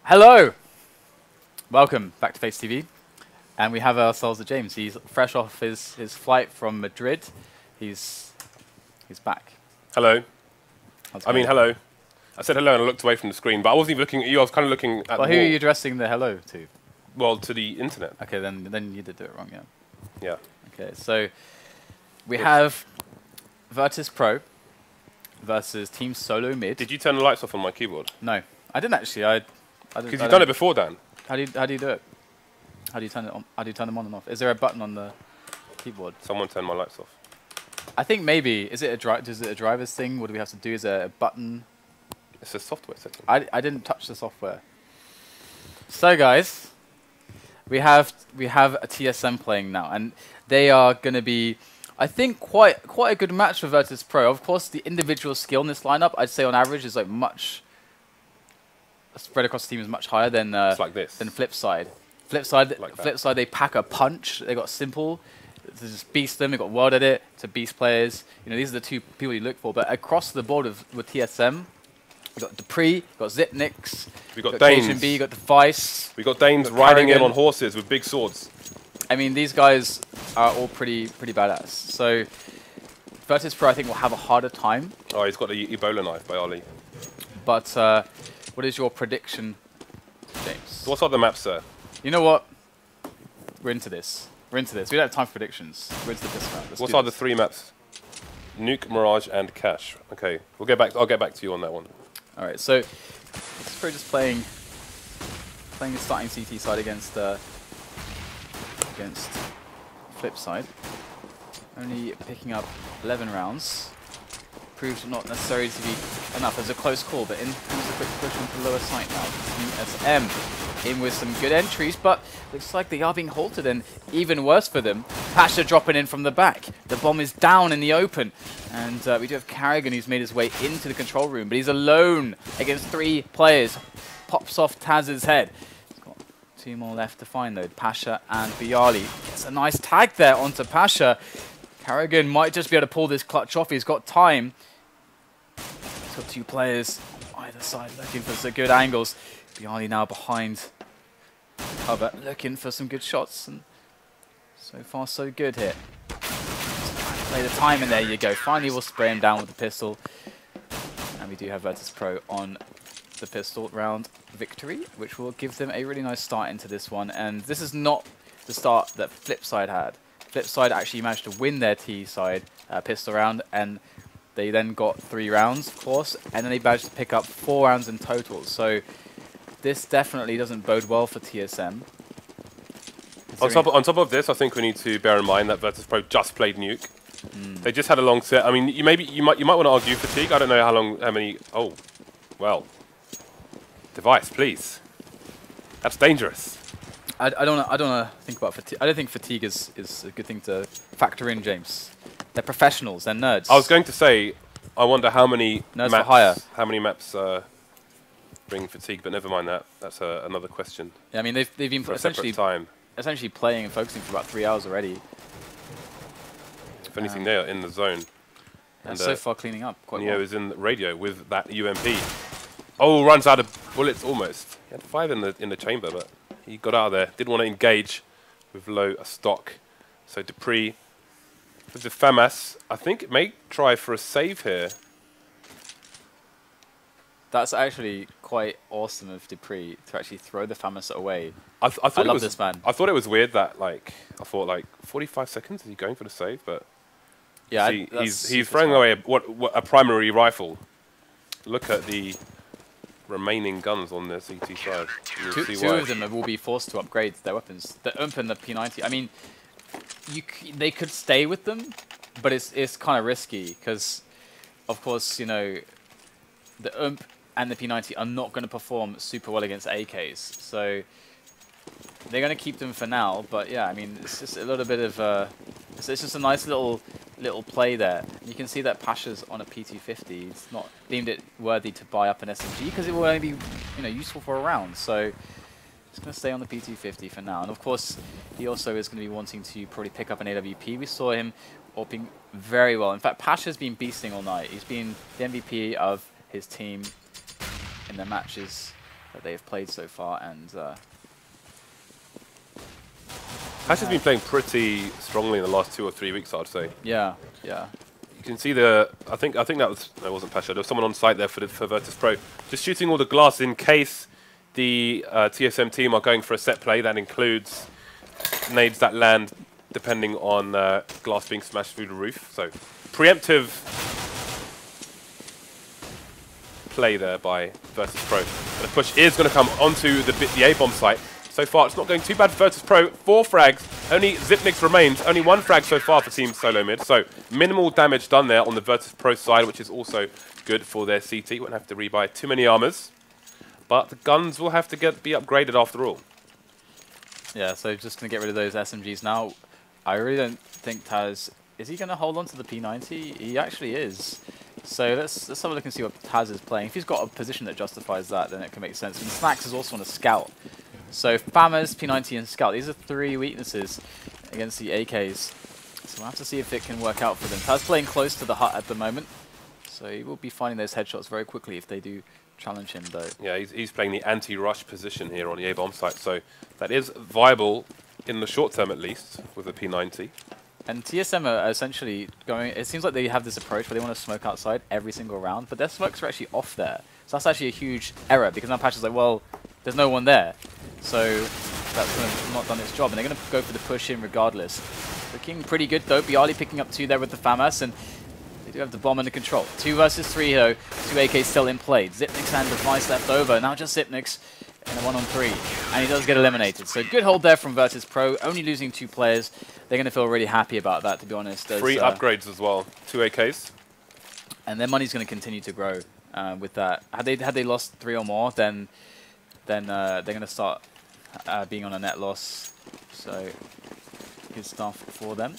Hello! Welcome back to Face TV. And we have ourselves a James. He's fresh off his flight from Madrid. He's back. Hello. Hello. Hello. I said hello and I looked away from the screen, but I wasn't even looking at you. I was kind of looking at the wall. Who are you addressing the hello to? Well, to the internet. Okay, then you did do it wrong, yeah. Yeah. Okay, so we have VirtusPro versus Team Solo Mid. Did you turn the lights off on my keyboard? No, I didn't actually. Because you've done it before, Dan. How do you do it? How do you turn it on? How do you turn them on and off? Is there a button on the keyboard? Someone turned my lights off. I think maybe is it a driver's thing? What do we have to do? Is there a button? It's a software setting. I didn't touch the software. So guys, we have a TSM playing now, and they are going to be, I think, quite a good match for VirtusPro. Of course, the individual skill in this lineup, I'd say on average, is like much spread across the team is much higher than it's like this. Than Flip Side. Flip Side, Like they pack a punch. They got simple to just beast them. They got World Edit to beast players. You know, these are the two people you look for. But across the board with TSM, we got dupreeh, we got Zipnix, we got Danes, Danes, we got Device. we got Danes riding in on horses with big swords. I mean, these guys are all pretty badass. So VirtusPro, I think, will have a harder time. Oh, he's got the Ebola knife by Ali. But what is your prediction, James? So what are the maps, sir? You know what? We're into this. We don't have time for predictions. We're into this round. What are the three maps? Nuke, Mirage, and Cache. Okay, we'll get back. I'll get back to you on that one. All right. So VirtusPro just playing the starting CT side against Flip Side. Only picking up 11 rounds. Proved not necessarily to be enough as a close call, but in comes a quick push onto the lower site now. TSM in with some good entries, but looks like they are being halted, and even worse for them, Pasha dropping in from the back. The bomb is down in the open, and we do have Karrigan who's made his way into the control room, but he's alone against 3 players. Pops off TaZ's head. He's got 2 more left to find though, Pasha and byali. Gets a nice tag there onto Pasha. Karrigan might just be able to pull this clutch off. He's got time. He's got 2 players either side looking for some good angles. byali now behind cover, looking for some good shots. And so far, so good here. Just trying to play the time, and there you go. Finally, we'll spray him down with the pistol. And we do have VirtusPro on the pistol round victory, which will give them a really nice start into this one. And this is not the start that Flip Side had. Flip Side actually managed to win their T-side pistol round, and they then got 3 rounds, of course, and then they managed to pick up 4 rounds in total. So this definitely doesn't bode well for TSM. On top of this, I think we need to bear in mind that VirtusPro just played Nuke. They just had a long set. I mean, you might want to argue fatigue. I don't know how many. Oh, well. Device, please. That's dangerous. I don't want to think about fatigue. I don't think fatigue is a good thing to factor in, James. They're professionals. They're nerds. I was going to say, I wonder how many nerds for hire. How many maps bring fatigue, but never mind that. That's another question. Yeah, I mean they've been essentially playing and focusing for about 3 hours already. If anything, they are in the zone. And so far cleaning up quite well. Neo is in the radio with that UMP. Oh, runs out of bullets almost. He had 5 in the chamber, but he got out of there. Didn't want to engage with low stock. So dupreeh with the FAMAS, I think it may try for a save here. That's actually quite awesome of dupreeh to actually throw the FAMAS away. I love this man. I thought it was weird that I thought 45 seconds is he going for the save, but yeah, he's throwing away a primary rifle. Look at the remaining guns on the CT side. Two of them will be forced to upgrade their weapons. The UMP and the P90. I mean, they could stay with them, but it's kind of risky because, of course, you know, the UMP and the P90 are not going to perform super well against AKs. So they're going to keep them for now. But yeah, I mean, it's just a little bit of it's just a nice little play there. You can see that Pasha's on a PT50. It's not deemed it worthy to buy up an SMG because it will only be, you know, useful for a round. So just going to stay on the PT50 for now. And of course, he also is going to be wanting to probably pick up an AWP. We saw him AWPing very well. In fact, Pasha's been beasting all night. He's been the MVP of his team in their matches that they've played so far, and Pash has been playing pretty strongly in the last 2 or 3 weeks, I'd say. yeah, yeah. You can see the. I think that was. No, it wasn't Pasha. There was someone on site there for VirtusPro, just shooting all the glass in case the TSM team are going for a set play. That includes nades that land depending on glass being smashed through the roof. So preemptive play there by VirtusPro. And the push is going to come onto the A-bomb site. So far, it's not going too bad for VirtusPro. 4 frags. Only Zipnix remains. Only 1 frag so far for Team Solo Mid. So minimal damage done there on the VirtusPro side, which is also good for their CT. Won't have to rebuy too many armors. But the guns will have to be upgraded after all. Yeah, so just going to get rid of those SMGs now. I really don't think TaZ... Is he going to hold on to the P90? He actually is. So let's have a look and see what TaZ is playing. If he's got a position that justifies that, then it can make sense. And Snax is also on a scout. So Fammers, P90, and Scout. These are 3 weaknesses against the AKs. So we'll have to see if it can work out for them. TaZ playing close to the hut at the moment. So he will be finding those headshots very quickly if they do challenge him, though. Yeah, he's playing the anti-rush position here on the A-bomb site. So that is viable in the short term, at least, with the P90. And TSM are essentially going... It seems like they have this approach where they want to smoke outside every single round, but their smokes are actually off there. So that's actually a huge error, because now Patch is like, well, there's no one there. So that's kind of not done its job, and they're going to go for the push in regardless. Looking pretty good, though. Byali picking up 2 there with the FAMAS, and they do have the bomb under control. 2 versus 3, though. 2 AKs still in play. Zipnix and Device left over. Now just Zipnix in a 1-on-3, and he does get eliminated. So good hold there from VirtusPro, only losing 2 players. They're going to feel really happy about that, to be honest. 3 upgrades as well, 2 AKs. And their money's going to continue to grow with that. Had they lost 3 or more, then they're going to start being on a net loss. So good stuff for them.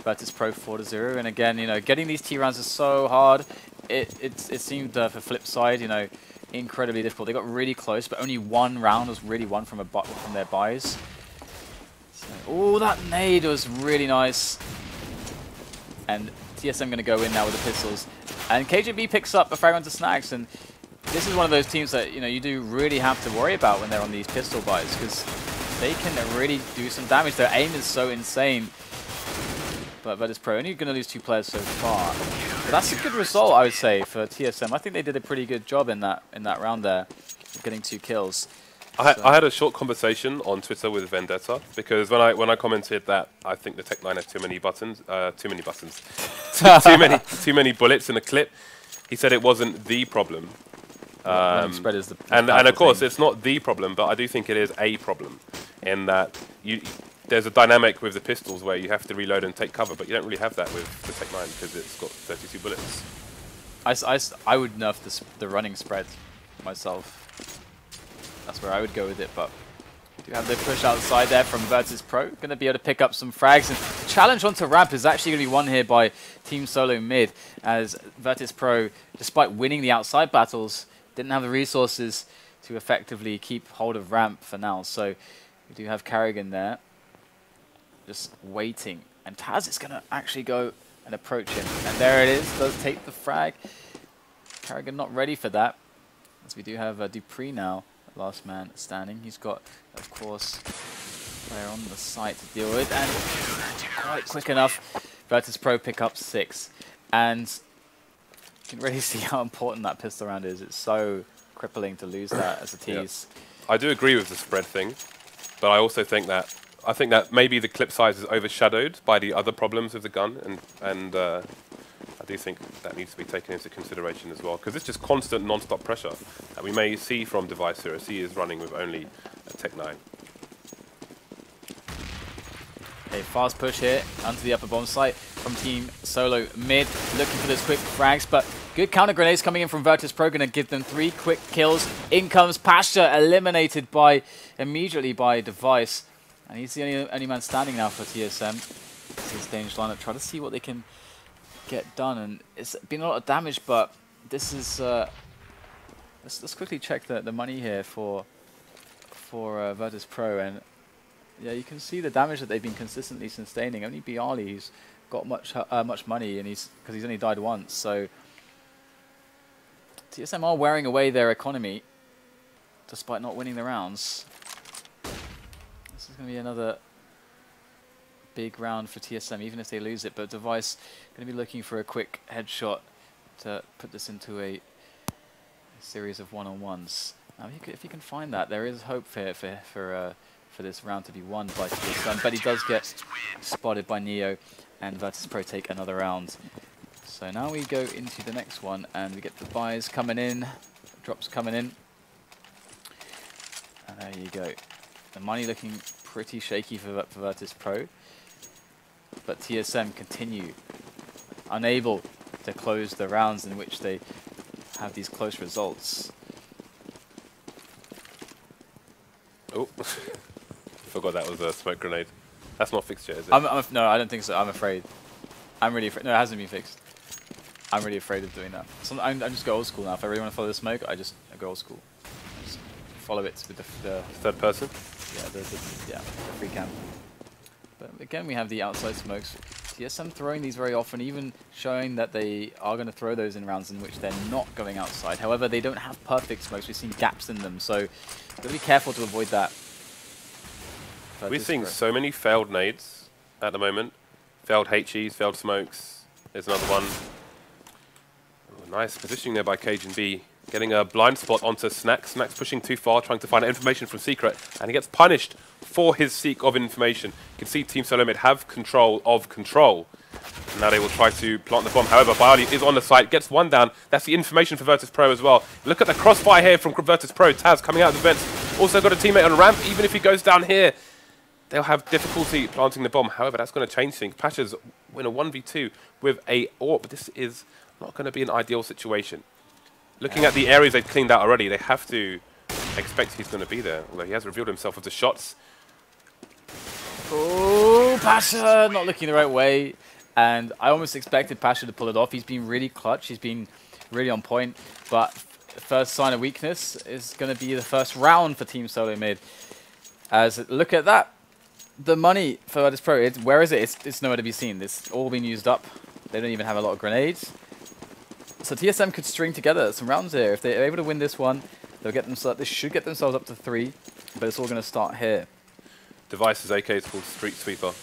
VirtusPro 4-0, and again, you know, getting these T rounds is so hard. It seemed for Flip side, you know, incredibly difficult. They got really close, but only 1 round was really won from their buys. So, oh, that nade was really nice. And TSM going to go in now with the pistols. And KJB picks up a frag onto Snax, and this is one of those teams that, you know, you do really have to worry about when they're on these pistol buys, because they can really do some damage. Their aim is so insane. But VirtusPro only going to lose 2 players so far. But that's a good result, I would say, for TSM. I think they did a pretty good job in that round there, getting 2 kills. I had a short conversation on Twitter with Vendetta, because when I commented that I think the Tech 9 has too many buttons, too many bullets in the clip, he said it wasn't the problem. Spread is the and of course it's not the problem, but I do think it is a problem in that there's a dynamic with the pistols where you have to reload and take cover, but you don't really have that with the Tech 9 because it's got 32 bullets. I would nerf the running spread myself. That's where I would go with it, but do have the push outside there from VirtusPro. Going to be able to pick up some frags, and the challenge onto ramp is actually going to be won here by Team Solo Mid, as VirtusPro, despite winning the outside battles, didn't have the resources to effectively keep hold of ramp for now. So we do have karrigan there, just waiting, and TaZ is going to actually go and approach him, and there it is, does take the frag. karrigan not ready for that, as we do have dupreeh now, last man standing. He's got, of course, player on the site to deal with, and quite quick enough. VirtusPro pick up 6, and you can really see how important that pistol round is. It's so crippling to lose that as a tease. Yeah. I do agree with the spread thing, but I also think that maybe the clip size is overshadowed by the other problems with the gun, and I do think that needs to be taken into consideration as well, because it's just constant non-stop pressure that we may see from Device here, as he is running with only a Tech 9. A fast push here onto the upper bomb site from Team Solo Mid, looking for those quick frags, but good counter grenades coming in from VirtusPro, going to give them 3 quick kills. In comes Pasha, eliminated immediately by Device, and he's the only man standing now for TSM. This is Danish lineup, try to see what they can get done, and it's been a lot of damage, but this is let's quickly check the money here for VirtusPro, and yeah, you can see the damage that they've been consistently sustaining. Only Byali's got much money, and because he's only died once. So TSM are wearing away their economy, despite not winning the rounds. This is going to be another big round for TSM, even if they lose it. But Device going to be looking for a quick headshot to put this into a series of one-on-ones. Now, if you can find that, there is hope for this round to be won by TSM. But he does get spotted by Neo, and VirtusPro take another round. So now we go into the next one, and we get the buys coming in, drops coming in. And there you go. The money looking pretty shaky for VirtusPro. But TSM continue unable to close the rounds in which they have these close results. Oh, forgot that was a smoke grenade. That's not fixed yet, is it? No, I don't think so. I'm afraid. I'm really afraid. No, it hasn't been fixed. I'm really afraid of doing that. So I just go old school now. If I really want to follow the smoke, I go old school. I just follow it with the third person. Yeah, the free cam. But again, we have the outside smokes. TSM throwing these very often, even showing that they are going to throw those in rounds in which they're not going outside. However, they don't have perfect smokes. We've seen gaps in them, so got to be careful to avoid that. We're seeing so many failed nades at the moment. Failed HEs, failed smokes. There's another one. Oh, nice positioning there by cajunb. Getting a blind spot onto Snax. Snax pushing too far, trying to find information from Secret, and he gets punished for his seek of information. You can see Team Solo Mid have control of control. And now they will try to plant the bomb. However, byali is on the site, gets one down. That's the information for VirtusPro as well. Look at the crossfire here from VirtusPro. TaZ coming out of the vents. Also got a teammate on ramp. Even if he goes down here, they'll have difficulty planting the bomb. However, that's going to change things. Pasha's win a 1v2 with a AWP, but this is not going to be an ideal situation. Looking at the areas they've cleaned out already, they have to expect he's going to be there. Although he has revealed himself with the shots. Oh, Pasha not looking the right way. And I almost expected Pasha to pull it off. He's been really clutch. He's been really on point. But first sign of weakness is going to be the first round for Team Solo Mid. As look at that. The money for VirtusPro, where is it? It's nowhere to be seen. It's all been used up. They don't even have a lot of grenades. So TSM could string together some rounds here. If they're able to win this one, they'll get themselves. They should get themselves up to 3, but it's all going to start here. Device's AK is called Street Sweeper.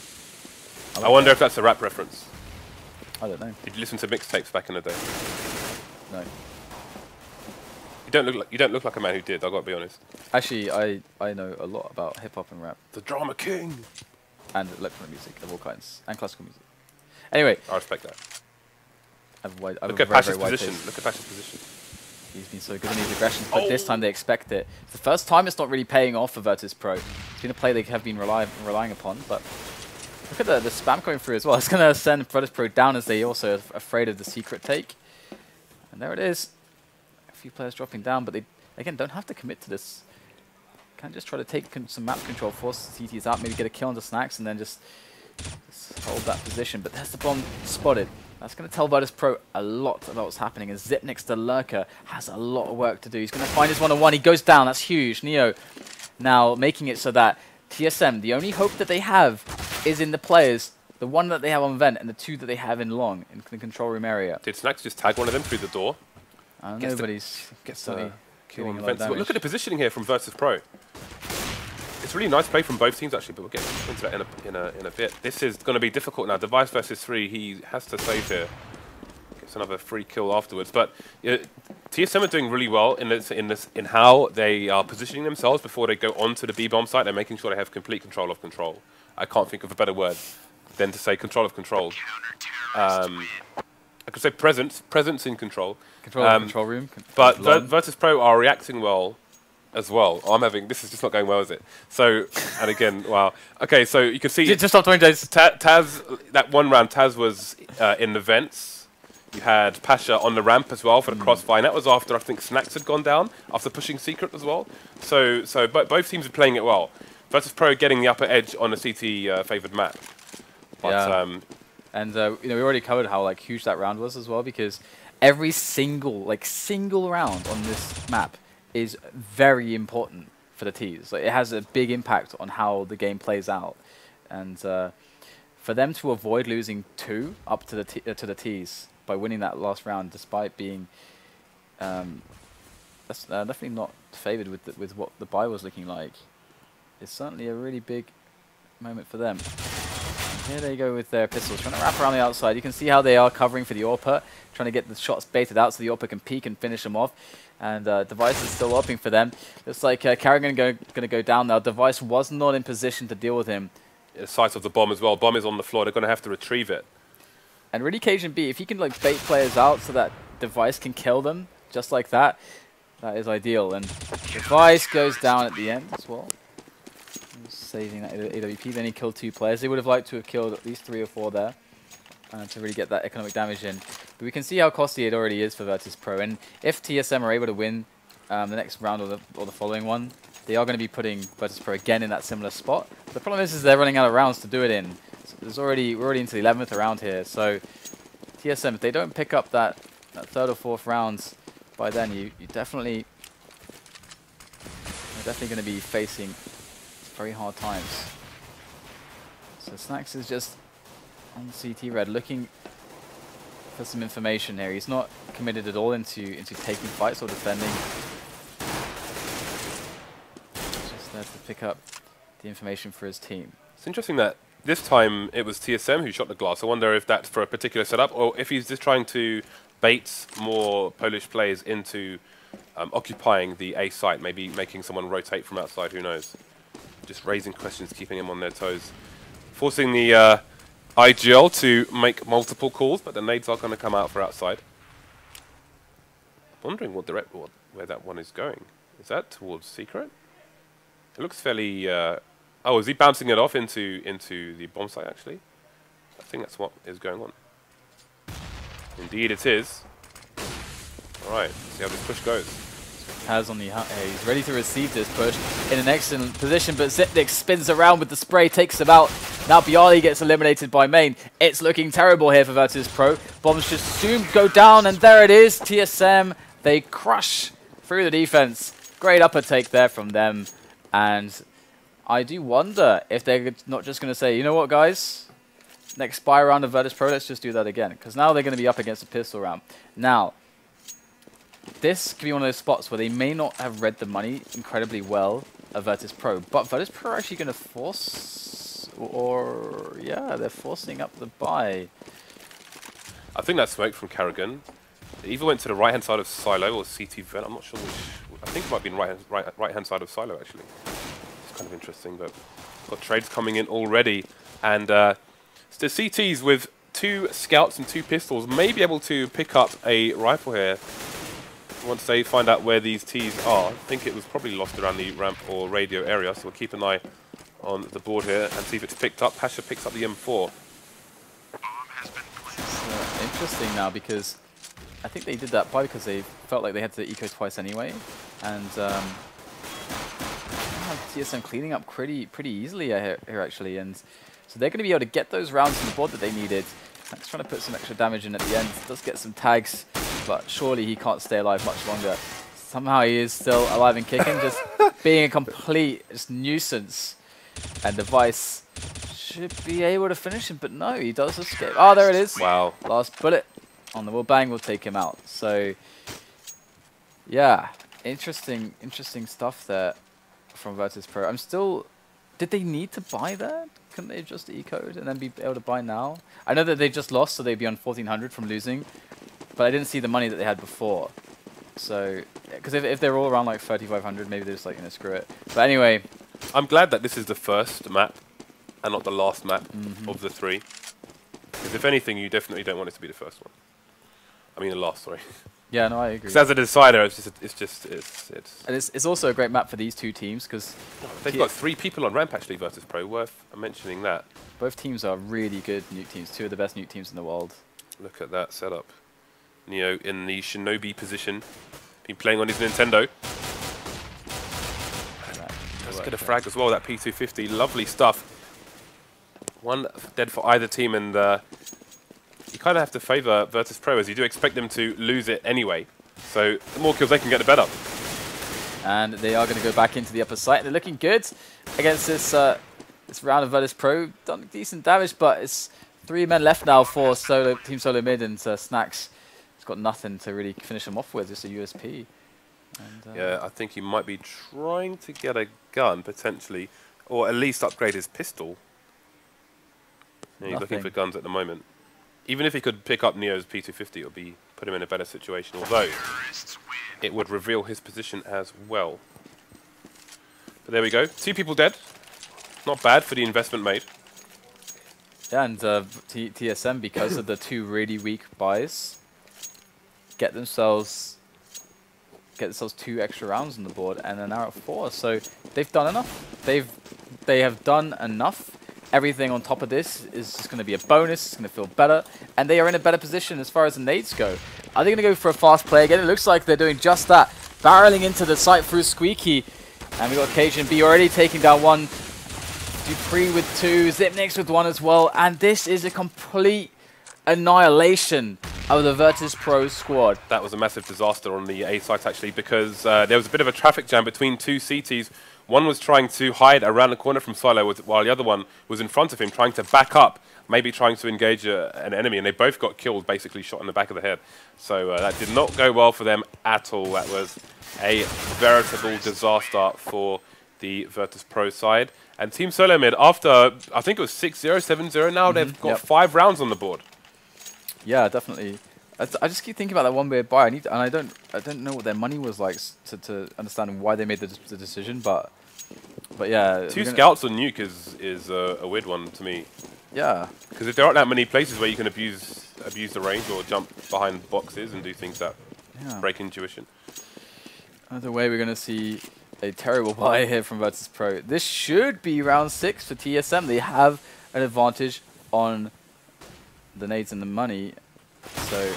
I wonder if that's a rap reference. I don't know. Did you listen to mixtapes back in the day? No. You don't look like a man who did. I got to be honest. Actually, I know a lot about hip hop and rap. The drama king. And electronic music of all kinds, and classical music. Anyway, I respect that. Look at Pasha's position. Look at Pasha's position. He's been so good in these aggressions, but this time they expect it. It's the first time it's not really paying off for VirtusPro. It's been a play they have been relying upon, but look at the spam going through as well. It's going to send VirtusPro down as they also are afraid of the secret take. And there it is. A few players dropping down, but they, again, don't have to commit to this. Can just try to take some map control, force CTs out, maybe get a kill onto Snax, and then just hold that position. But there's the bomb spotted. That's going to tell VirtusPro a lot about what's happening. And Zip next to Lurker has a lot of work to do. He's going to find his one-on-one. He goes down. That's huge. Neo now making it so that TSM, the only hope that they have is in the players. The one that they have on vent and the 2 that they have in long, in the control room area. Did Snax just tag one of them through the door? I don't know, but he's killing a lot of damage. Look at the positioning here from VirtusPro. It's really nice play from both teams actually, but we'll get into that in a bit. This is going to be difficult now. Device versus 3, he has to save here. Gets another free kill afterwards. But TSM are doing really well in how they are positioning themselves before they go onto the B bomb site. They're making sure they have complete control of control. I can't think of a better word than to say control of control. I could say presence in control. Control of control room. But VirtusPro are reacting well as well. This is just not going well, is it? So, and again, wow. Okay, so you can see... Just stop talking, Jace. TaZ, that one round, TaZ was in the vents. You had Pasha on the ramp as well for the crossfire. And that was after, I think, Snax had gone down, after pushing Secret as well. So both teams are playing it well. VirtusPro getting the upper edge on the CT favoured map. But, yeah. And we already covered how huge that round was as well, because every single round on this map is very important for the T's. It has a big impact on how the game plays out, and for them to avoid losing 2 up to the T's by winning that last round, despite being that's definitely not favoured with what the buy was looking like. It's certainly a really big moment for them. And here they go with their pistols, trying to wrap around the outside. You can see how they are covering for the AWP, trying to get the shots baited out so the AWP can peek and finish them off. And Device is still AWPing for them. Looks like karrigan going to go down now. Device was not in position to deal with him. The sight of the bomb as well. Bomb is on the floor. They're going to have to retrieve it. And really, cajunb, if he can like bait players out so that Device can kill them just like that, that is ideal. And Device goes down at the end as well. Saving that AWP. Then he killed 2 players. They would have liked to have killed at least 3 or 4 there to really get that economic damage in. But we can see how costly it already is for VirtusPro. And if TSM are able to win the next round or the following one, they are going to be putting VirtusPro again in that similar spot. The problem is they're running out of rounds to do it in. So we're already into the 11th round here. So TSM, if they don't pick up that 3rd or 4th rounds by then, you're definitely going to be facing very hard times. So Snax is just on CT red, looking for some information here. He's not committed at all into taking fights or defending. Just there to pick up the information for his team. It's interesting that this time it was TSM who shot the glass. I wonder if that's for a particular setup or if he's just trying to bait more Polish players into occupying the A site, maybe making someone rotate from outside, who knows. Just raising questions, keeping them on their toes. Forcing the IGL to make multiple calls, but the nades are going to come out for outside. Wondering where that one is going. Is that towards Secret? It looks fairly... oh, is he bouncing it off into the bomb site, actually? I think that's what is going on. Indeed it is. Alright, see how this push goes. TaZ on the he's ready to receive this push in an excellent position, but Zipnik spins around with the spray, takes him out. Now byali gets eliminated by main. It's looking terrible here for VirtusPro. Bombs just soon go down, and there it is. TSM, they crush through the defense. Great upper take there from them, and I do wonder if they're not just going to say, you know what, guys? Next spy round of VirtusPro, let's just do that again, because now they're going to be up against a pistol round. Now, this could be one of those spots where they may not have read the money incredibly well of VirtusPro, but VirtusPro are actually going to force, or yeah, they're forcing up the buy. I think that's smoke from karrigan. They either went to the right-hand side of Silo or CT vent. I'm not sure which. I think it might be right-hand side of Silo, actually. It's kind of interesting, but got trades coming in already. And the CTs with 2 scouts and 2 pistols may be able to pick up a rifle here once they find out where these Ts are. I think it was probably lost around the ramp or radio area, so we'll keep an eye on the board here and see if it's picked up. Pasha picks up the M4. It's interesting now, because I think they did that probably because they felt like they had to eco twice anyway, and TSM cleaning up pretty easily here actually, and so they're going to be able to get those rounds on the board that they needed. Snax trying to put some extra damage in at the end. Does get some tags, but surely he can't stay alive much longer. Somehow he is still alive and kicking, just being a complete nuisance. And Device should be able to finish him, but no, he does escape. Oh, there it is. Wow. Last bullet on the wall bang will take him out. So, yeah, interesting stuff there from VirtusPro. I'm still... Did they need to buy that? Couldn't they just ecoed and then be able to buy now? I know that they just lost, so they'd be on 1400 from losing, but I didn't see the money that they had before. So, because if they're all around like 3500, maybe they're just like, you know, screw it. But anyway, I'm glad that this is the first map and not the last map of the 3. Because if anything, you definitely don't want it to be the first one. I mean the last, sorry. Yeah, no, I agree. Because as a decider, it's also a great map for these 2 teams, because they've got 3 people on ramp actually. VirtusPro, worth mentioning that. Both teams are really good nuke teams. 2 of the best nuke teams in the world. Look at that setup. Neo in the Shinobi position, been playing on his Nintendo. Let's get a frag as well. That P250, lovely stuff. 1 dead for either team, and you kind of have to favour VirtusPro, as you do expect them to lose it anyway. So the more kills they can get, the better. And they are going to go back into the upper site. They're looking good against this this round of VirtusPro. Done decent damage, but it's 3 men left now for Team Solo Mid, and Snax has got nothing to really finish them off with, just a USP. And, yeah, I think he might be trying to get a gun, potentially, or at least upgrade his pistol. Yeah, he's looking for guns at the moment. Even if he could pick up Neo's P250, it would be put him in a better situation, although it would reveal his position as well. But there we go. 2 people dead. Not bad for the investment made. Yeah, and TSM, because of the 2 really weak buys, get themselves 2 extra rounds on the board, and they're now at 4. So they've done enough. They have done enough. Everything on top of this is just going to be a bonus. It's going to feel better, and they are in a better position as far as the nades go. Are they going to go for a fast play again? It looks like they're doing just that, barreling into the site through Squeaky, and we got cajunb already taking down 1. dupreeh with 2, Xipnix with 1 as well, and this is a complete annihilation of the VirtusPro squad. That was a massive disaster on the A site, actually, because there was a bit of a traffic jam between 2 CTs. One was trying to hide around the corner from Silo, while the other one was in front of him, trying to back up, maybe trying to engage an enemy, and they both got killed, basically shot in the back of the head. So that did not go well for them at all. That was a veritable disaster for the VirtusPro side. And Team Solo Mid, after, I think it was 6-0, 7-0 now, they've got 5 rounds on the board. Yeah, definitely. I just keep thinking about that one weird buy. I don't know what their money was like to understand why they made the decision. But yeah, 2 scouts on nuke is a weird one to me. Yeah, because if there aren't that many places where you can abuse the range or jump behind boxes and do things that break intuition. Either way, we're gonna see a terrible buy here from VirtusPro. This should be round 6 for TSM. They have an advantage on the nades and the money. So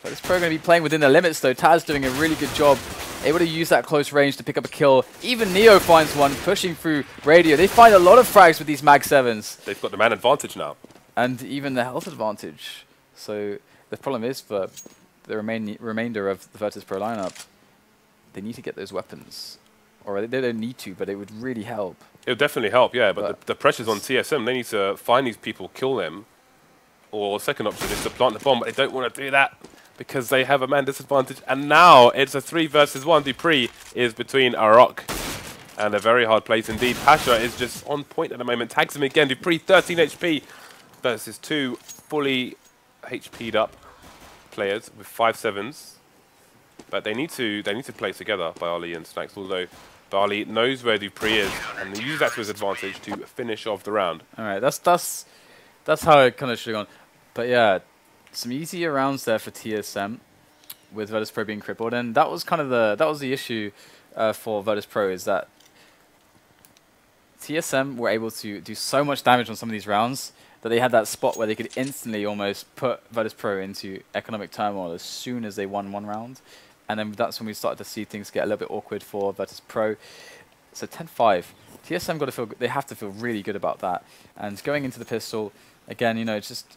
VirtusPro going to be playing within their limits, though. TaZ doing a really good job, able to use that close range to pick up a kill. Even Neo finds one, pushing through radio. They find a lot of frags with these Mag 7s. They've got the man advantage now. And even the health advantage. So the problem is for the remainder of the VirtusPro lineup, they need to get those weapons. Or they don't need to, but it would really help. It would definitely help, yeah, but the pressure's on TSM. They need to find these people, kill them. Or second option is to plant the bomb, but they don't want to do that because they have a man disadvantage. And now it's a 3 versus 1. dupreeh is between a rock and a very hard place indeed. Pasha is just on point at the moment. Tags him again. dupreeh 13 HP versus 2 fully HP'd up players with 5-7s. But they need to play together, byali and Snax, although byali knows where dupreeh is and he uses that to his advantage to finish off the round. All right, that's how it kind of should have gone. But yeah, some easier rounds there for TSM with VirtusPro being crippled, and that was kind of the issue for VirtusPro, is that TSM were able to do so much damage on some of these rounds that they had that spot where they could instantly almost put VirtusPro into economic turmoil as soon as they won 1 round, and then that's when we started to see things get a little bit awkward for VirtusPro. So 10-5. TSM they have to feel really good about that, and going into the pistol. Again, you know, it's just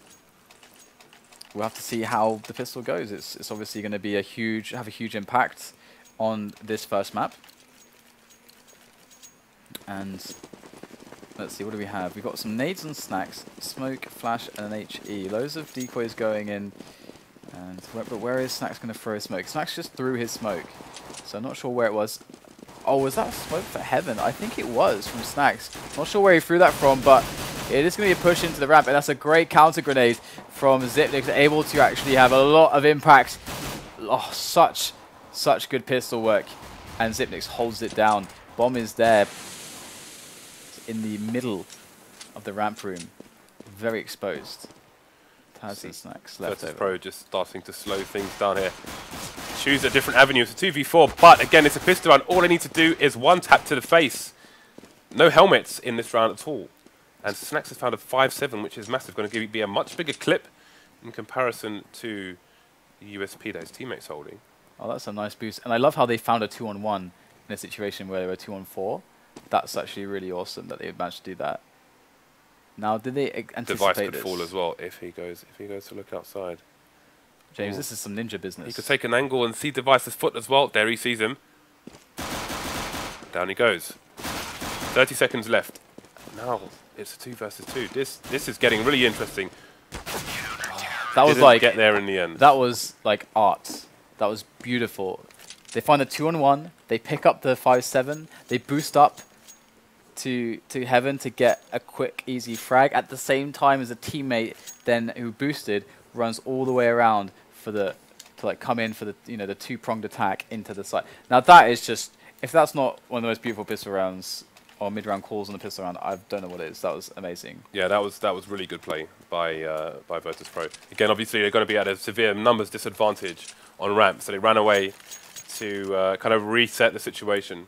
we'll have to see how the pistol goes. It's obviously going to be have a huge impact on this first map. And let's see, what do we have? We've got some nades and Snax, smoke, flash, and an HE. Loads of decoys going in. And but where is Snax going to throw his smoke? Snax just threw his smoke, so I'm not sure where it was. Oh, was that smoke for heaven? I think it was from Snax. Not sure where he threw that from, but it is going to be a push into the ramp, and that's a great counter grenade from Xipnix, able to actually have a lot of impact. Oh, such good pistol work, and Xipnix holds it down. Bomb is there in the middle of the ramp room, very exposed. TaZ and Snax left over. VirtusPro just starting to slow things down here. Choose a different avenue. It's a 2v4, but again, it's a pistol round. All they need to do is 1 tap to the face. No helmets in this round at all. And Snax has found a 5-7, which is massive. Going to be a much bigger clip in comparison to the USP that his teammates holding. Oh, that's a nice boost. And I love how they found a 2-on-1 in a situation where they were 2-on-4. That's actually really awesome that they managed to do that. Now, did they anticipate Device could this? fall as well if he goes to look outside. James, this is some ninja business. He could take an angle and see Device's foot as well. There he sees him. Down he goes. 30 seconds left. Now it's a 2 versus 2. This is getting really interesting. That was like get there in the end. That was like art. That was beautiful. They find the 2-on-1. They pick up the 5-7. They boost up to heaven to get a quick, easy frag. At the same time as a teammate then who boosted runs all the way around for the to like come in for the the two-pronged attack into the side. Now that is just, if that's not one of the most beautiful pistol rounds or mid-round calls on the pistol round, I don't know what is. That was amazing. Yeah, that was really good play by VirtusPro. Again, obviously they're going to be at a severe numbers disadvantage on ramp, so they ran away to kind of reset the situation.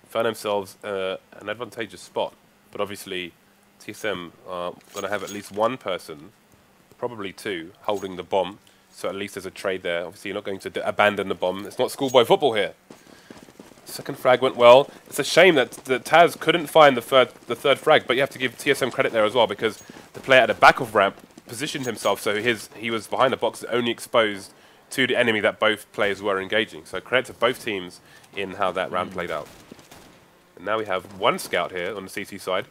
Found themselves an advantageous spot, but obviously TSM are going to have at least one person, probably two, holding the bomb. So at least there's a trade there. Obviously, you're not going to abandon the bomb. It's not schoolboy football here. Second frag went well. It's a shame that TaZ couldn't find the third frag, but you have to give TSM credit there as well, because the player at the back of ramp positioned himself so he was behind the box, only exposed to the enemy that both players were engaging. So credit to both teams in how that round played out. And now we have one scout here on the CT side.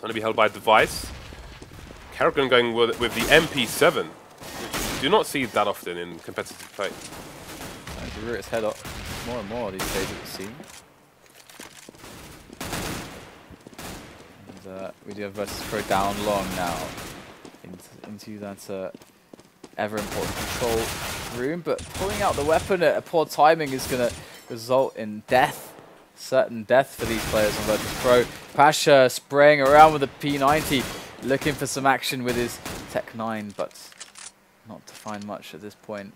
Going to be held by Device. karrigan going with the MP7, which you do not see that often in competitive play. He rear his head up more and more these days, it would seem. And we do have VirtusPro down long now into that ever important control room, but pulling out the weapon at a poor timing is going to result in death. Certain death for these players on VirtusPro. Pasha spraying around with a P90, looking for some action with his Tech 9, but not to find much at this point.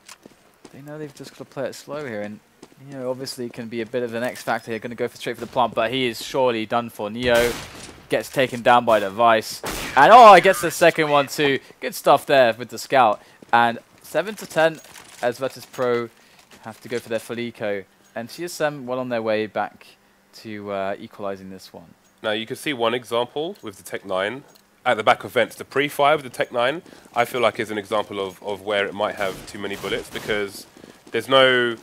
They know they've just got to play it slow here, and Neo obviously can be a bit of an X factor here, going to go straight for the plant, but he is surely done for. Neo gets taken down by Device, and he gets the second one too. Good stuff there with the scout, and 7-10 as VirtusPro have to go for their full eco. And TSM well on their way back to equalizing this one. Now you can see one example with the Tech 9 at the back of vents. The pre-fire with the Tech 9, I feel like is an example of where it might have too many bullets, because there's no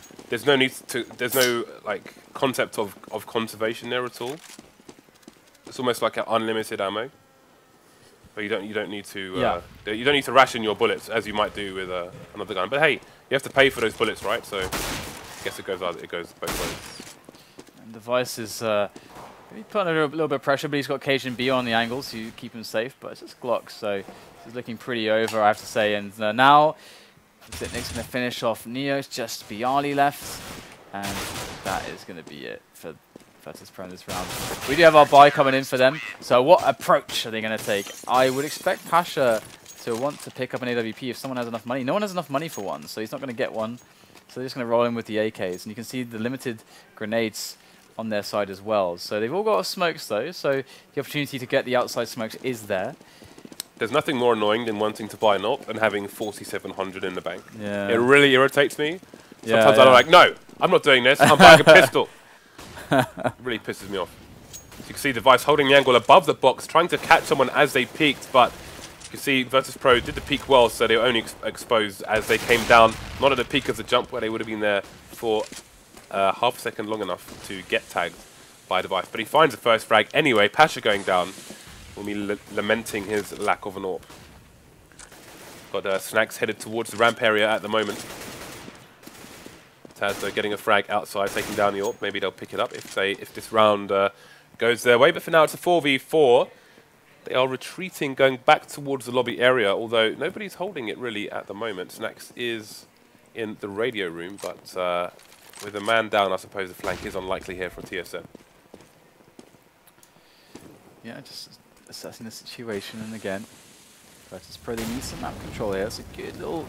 like concept of conservation there at all. It's almost like an unlimited ammo, but you don't need to you don't need to ration your bullets as you might do with another gun. But hey, you have to pay for those bullets, right? So I guess it goes both ways. And Device is putting a little bit of pressure, but he's got cajunb on the angle to keep him safe. But it's just Glock, so this is looking pretty over, I have to say. And now Xypnik's going to finish off Neo's, just byali left, and that is going to be it for VirtusPro in this round. We do have our buy coming in for them. So what approach are they going to take? I would expect Pasha to want to pick up an AWP if someone has enough money. No one has enough money for one, so he's not going to get one. So they're just going to roll in with the AKs. And you can see the limited grenades on their side as well. So they've all got smokes though, so the opportunity to get the outside smokes is there. There's nothing more annoying than wanting to buy an AWP and having 4,700 in the bank. Yeah. It really irritates me. Sometimes I'm like, no, I'm not doing this. I'm buying a pistol. It really pisses me off. So you can see Device holding the angle above the box, trying to catch someone as they peeked, but you can see VirtusPro did the peek well, so they were only exposed as they came down, not at the peak of the jump where they would have been there for half a second long enough to get tagged by Device. But he finds the first frag anyway. Pasha going down will be lamenting his lack of an AWP. Got Snax headed towards the ramp area at the moment. TaZ though getting a frag outside, taking down the AWP. Maybe they'll pick it up if this round goes their way. But for now it's a 4v4. They are retreating, going back towards the lobby area, although nobody's holding it really at the moment. Snax is in the radio room, but with a man down, I suppose the flank is unlikely here for TSM. Yeah, just assessing the situation, and again, VirtusPro, they need some map control here. It's a good little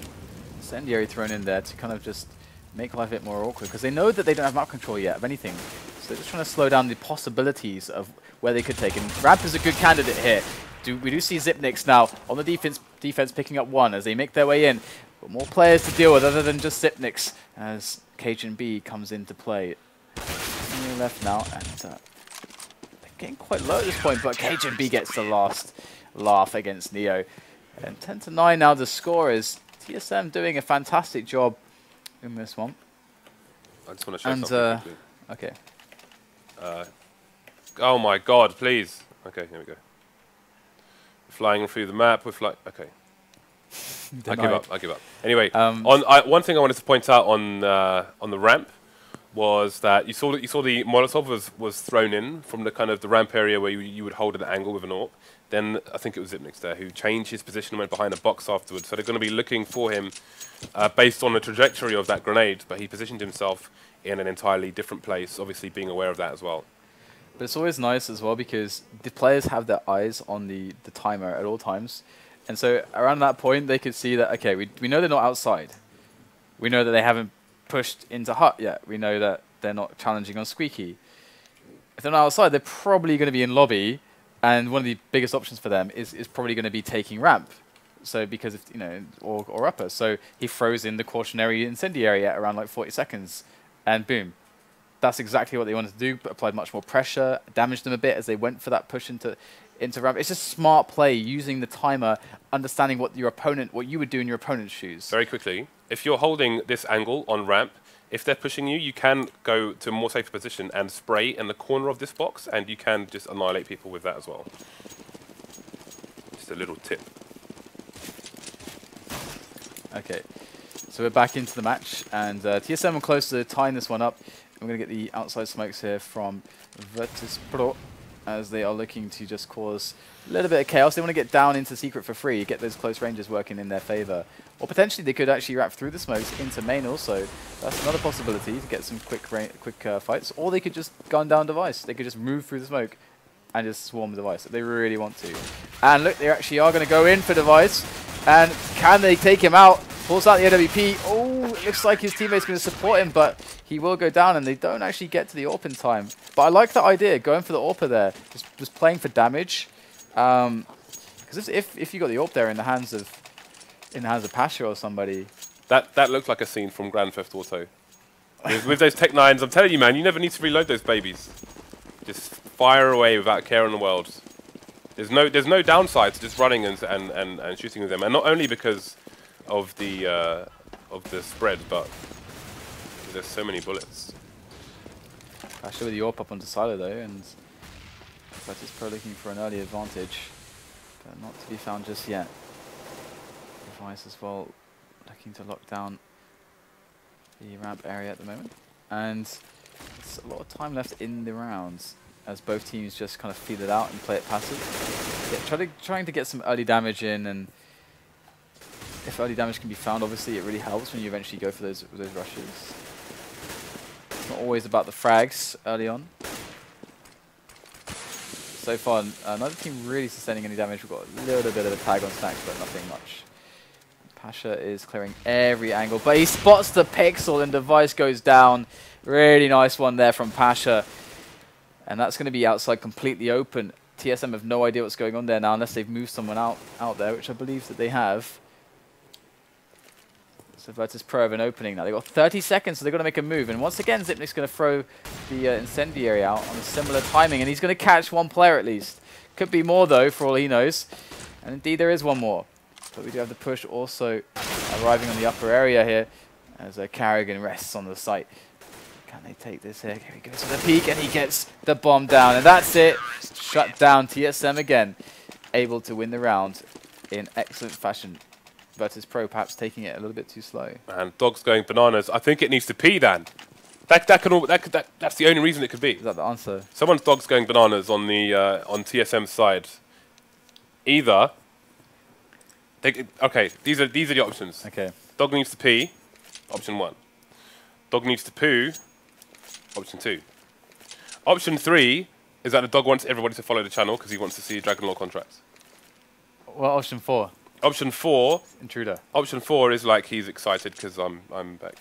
incendiary thrown in there to kind of just make life a bit more awkward, because they know that they don't have map control yet of anything. So they're just trying to slow down the possibilities of where they could take. And Ramp is a good candidate here. We do see Xypnik's now on the defense picking up one as they make their way in. But more players to deal with other than just Xypnik's as cajunb comes into play. Neo left now, and they're getting quite low at this point, but cajunb gets the last laugh against Neo. And 10-9 now the score is TSM doing a fantastic job in this one. I just want to show something quickly. Okay. Oh my god, please. Okay, here we go. Flying through the map, okay. I give up. Anyway, one thing I wanted to point out on the ramp was that you saw the Molotov was thrown in from the kind of the ramp area where you would hold an angle with an AWP. Then I think it was Zipnix there who changed his position and went behind a box afterwards. So they're going to be looking for him based on the trajectory of that grenade, but he positioned himself in an entirely different place, obviously being aware of that as well. But it's always nice as well because the players have their eyes on the timer at all times. And so around that point, they could see that, okay, we know they're not outside. We know that they haven't pushed into hut yet. We know that they're not challenging on squeaky. If they're not outside, they're probably going to be in lobby. And one of the biggest options for them is probably going to be taking ramp. So because, if, you know, or upper. So he throws in the cautionary incendiary at around like 40 seconds. And boom. That's exactly what they wanted to do, but applied much more pressure, damaged them a bit as they went for that push into ramp. It's just smart play, using the timer, understanding what your opponent, what you would do in your opponent's shoes. Very quickly, if you're holding this angle on ramp, if they're pushing you, you can go to a more safer position and spray in the corner of this box, and you can just annihilate people with that as well. Just a little tip. Okay, so we're back into the match, and TSM are close to tying this one up. We're going to get the outside smokes here from VirtusPro as they are looking to just cause a little bit of chaos. They want to get down into secret for free, get those close ranges working in their favor. Or potentially they could actually wrap through the smokes into main also. That's another possibility to get some quick fights. Or they could just gun down device. They could just move through the smoke and just swarm the device if they really want to. And look, they actually are going to go in for device. And can they take him out? Pulls out the AWP. Oh, it looks like his teammate's going to support him, but he will go down, and they don't actually get to the AWP in time. But I like the idea, going for the AWP there, just playing for damage. Because if you got the AWP there in the hands of Pasha or somebody, that looked like a scene from Grand Theft Auto. with those Tech 9s, I'm telling you, man, you never need to reload those babies. Just fire away without a care in the world. There's no downside to just running and shooting with them, and not only because of the spread, but there's so many bullets. Pasha with the AWP up onto silo though, and VirtusPro looking for an early advantage, but not to be found just yet. Device as well, looking to lock down the ramp area at the moment, and there's a lot of time left in the rounds as both teams just kind of feel it out and play it passive. Yeah, trying to get some early damage in, and if early damage can be found, obviously it really helps when you eventually go for those rushes. It's not always about the frags early on. So far, neither team really sustaining any damage. We've got a little bit of a tag on Snax, but nothing much. Pasha is clearing every angle, but he spots the pixel and device goes down. Really nice one there from Pasha. And that's going to be outside completely open. TSM have no idea what's going on there now unless they've moved someone out there, which I believe that they have. So VirtusPro have an opening now. They've got 30 seconds, so they've got to make a move. And once again, Zipnik's going to throw the incendiary out on a similar timing, and he's going to catch one player at least. Could be more, though, for all he knows. And indeed, there is one more. But we do have the push also arriving on the upper area here as karrigan rests on the site. Can they take this here? Here he goes to the peak, and he gets the bomb down. And that's it. Shut down. TSM again, able to win the round in excellent fashion. VirtusPro perhaps taking it a little bit too slow. And Dog's going bananas. I think it needs to pee, Dan. That's the only reason it could be. Is that the answer? Someone's Dog's going bananas on the on TSM's side. Either. Okay, these are the options. Okay. Dog needs to pee. Option 1. Dog needs to poo. Option 2. Option 3 is that the Dog wants everybody to follow the channel because he wants to see Dragon Law contracts. Well, option 4. Option 4. Intruder. Option 4 is like he's excited because I'm back.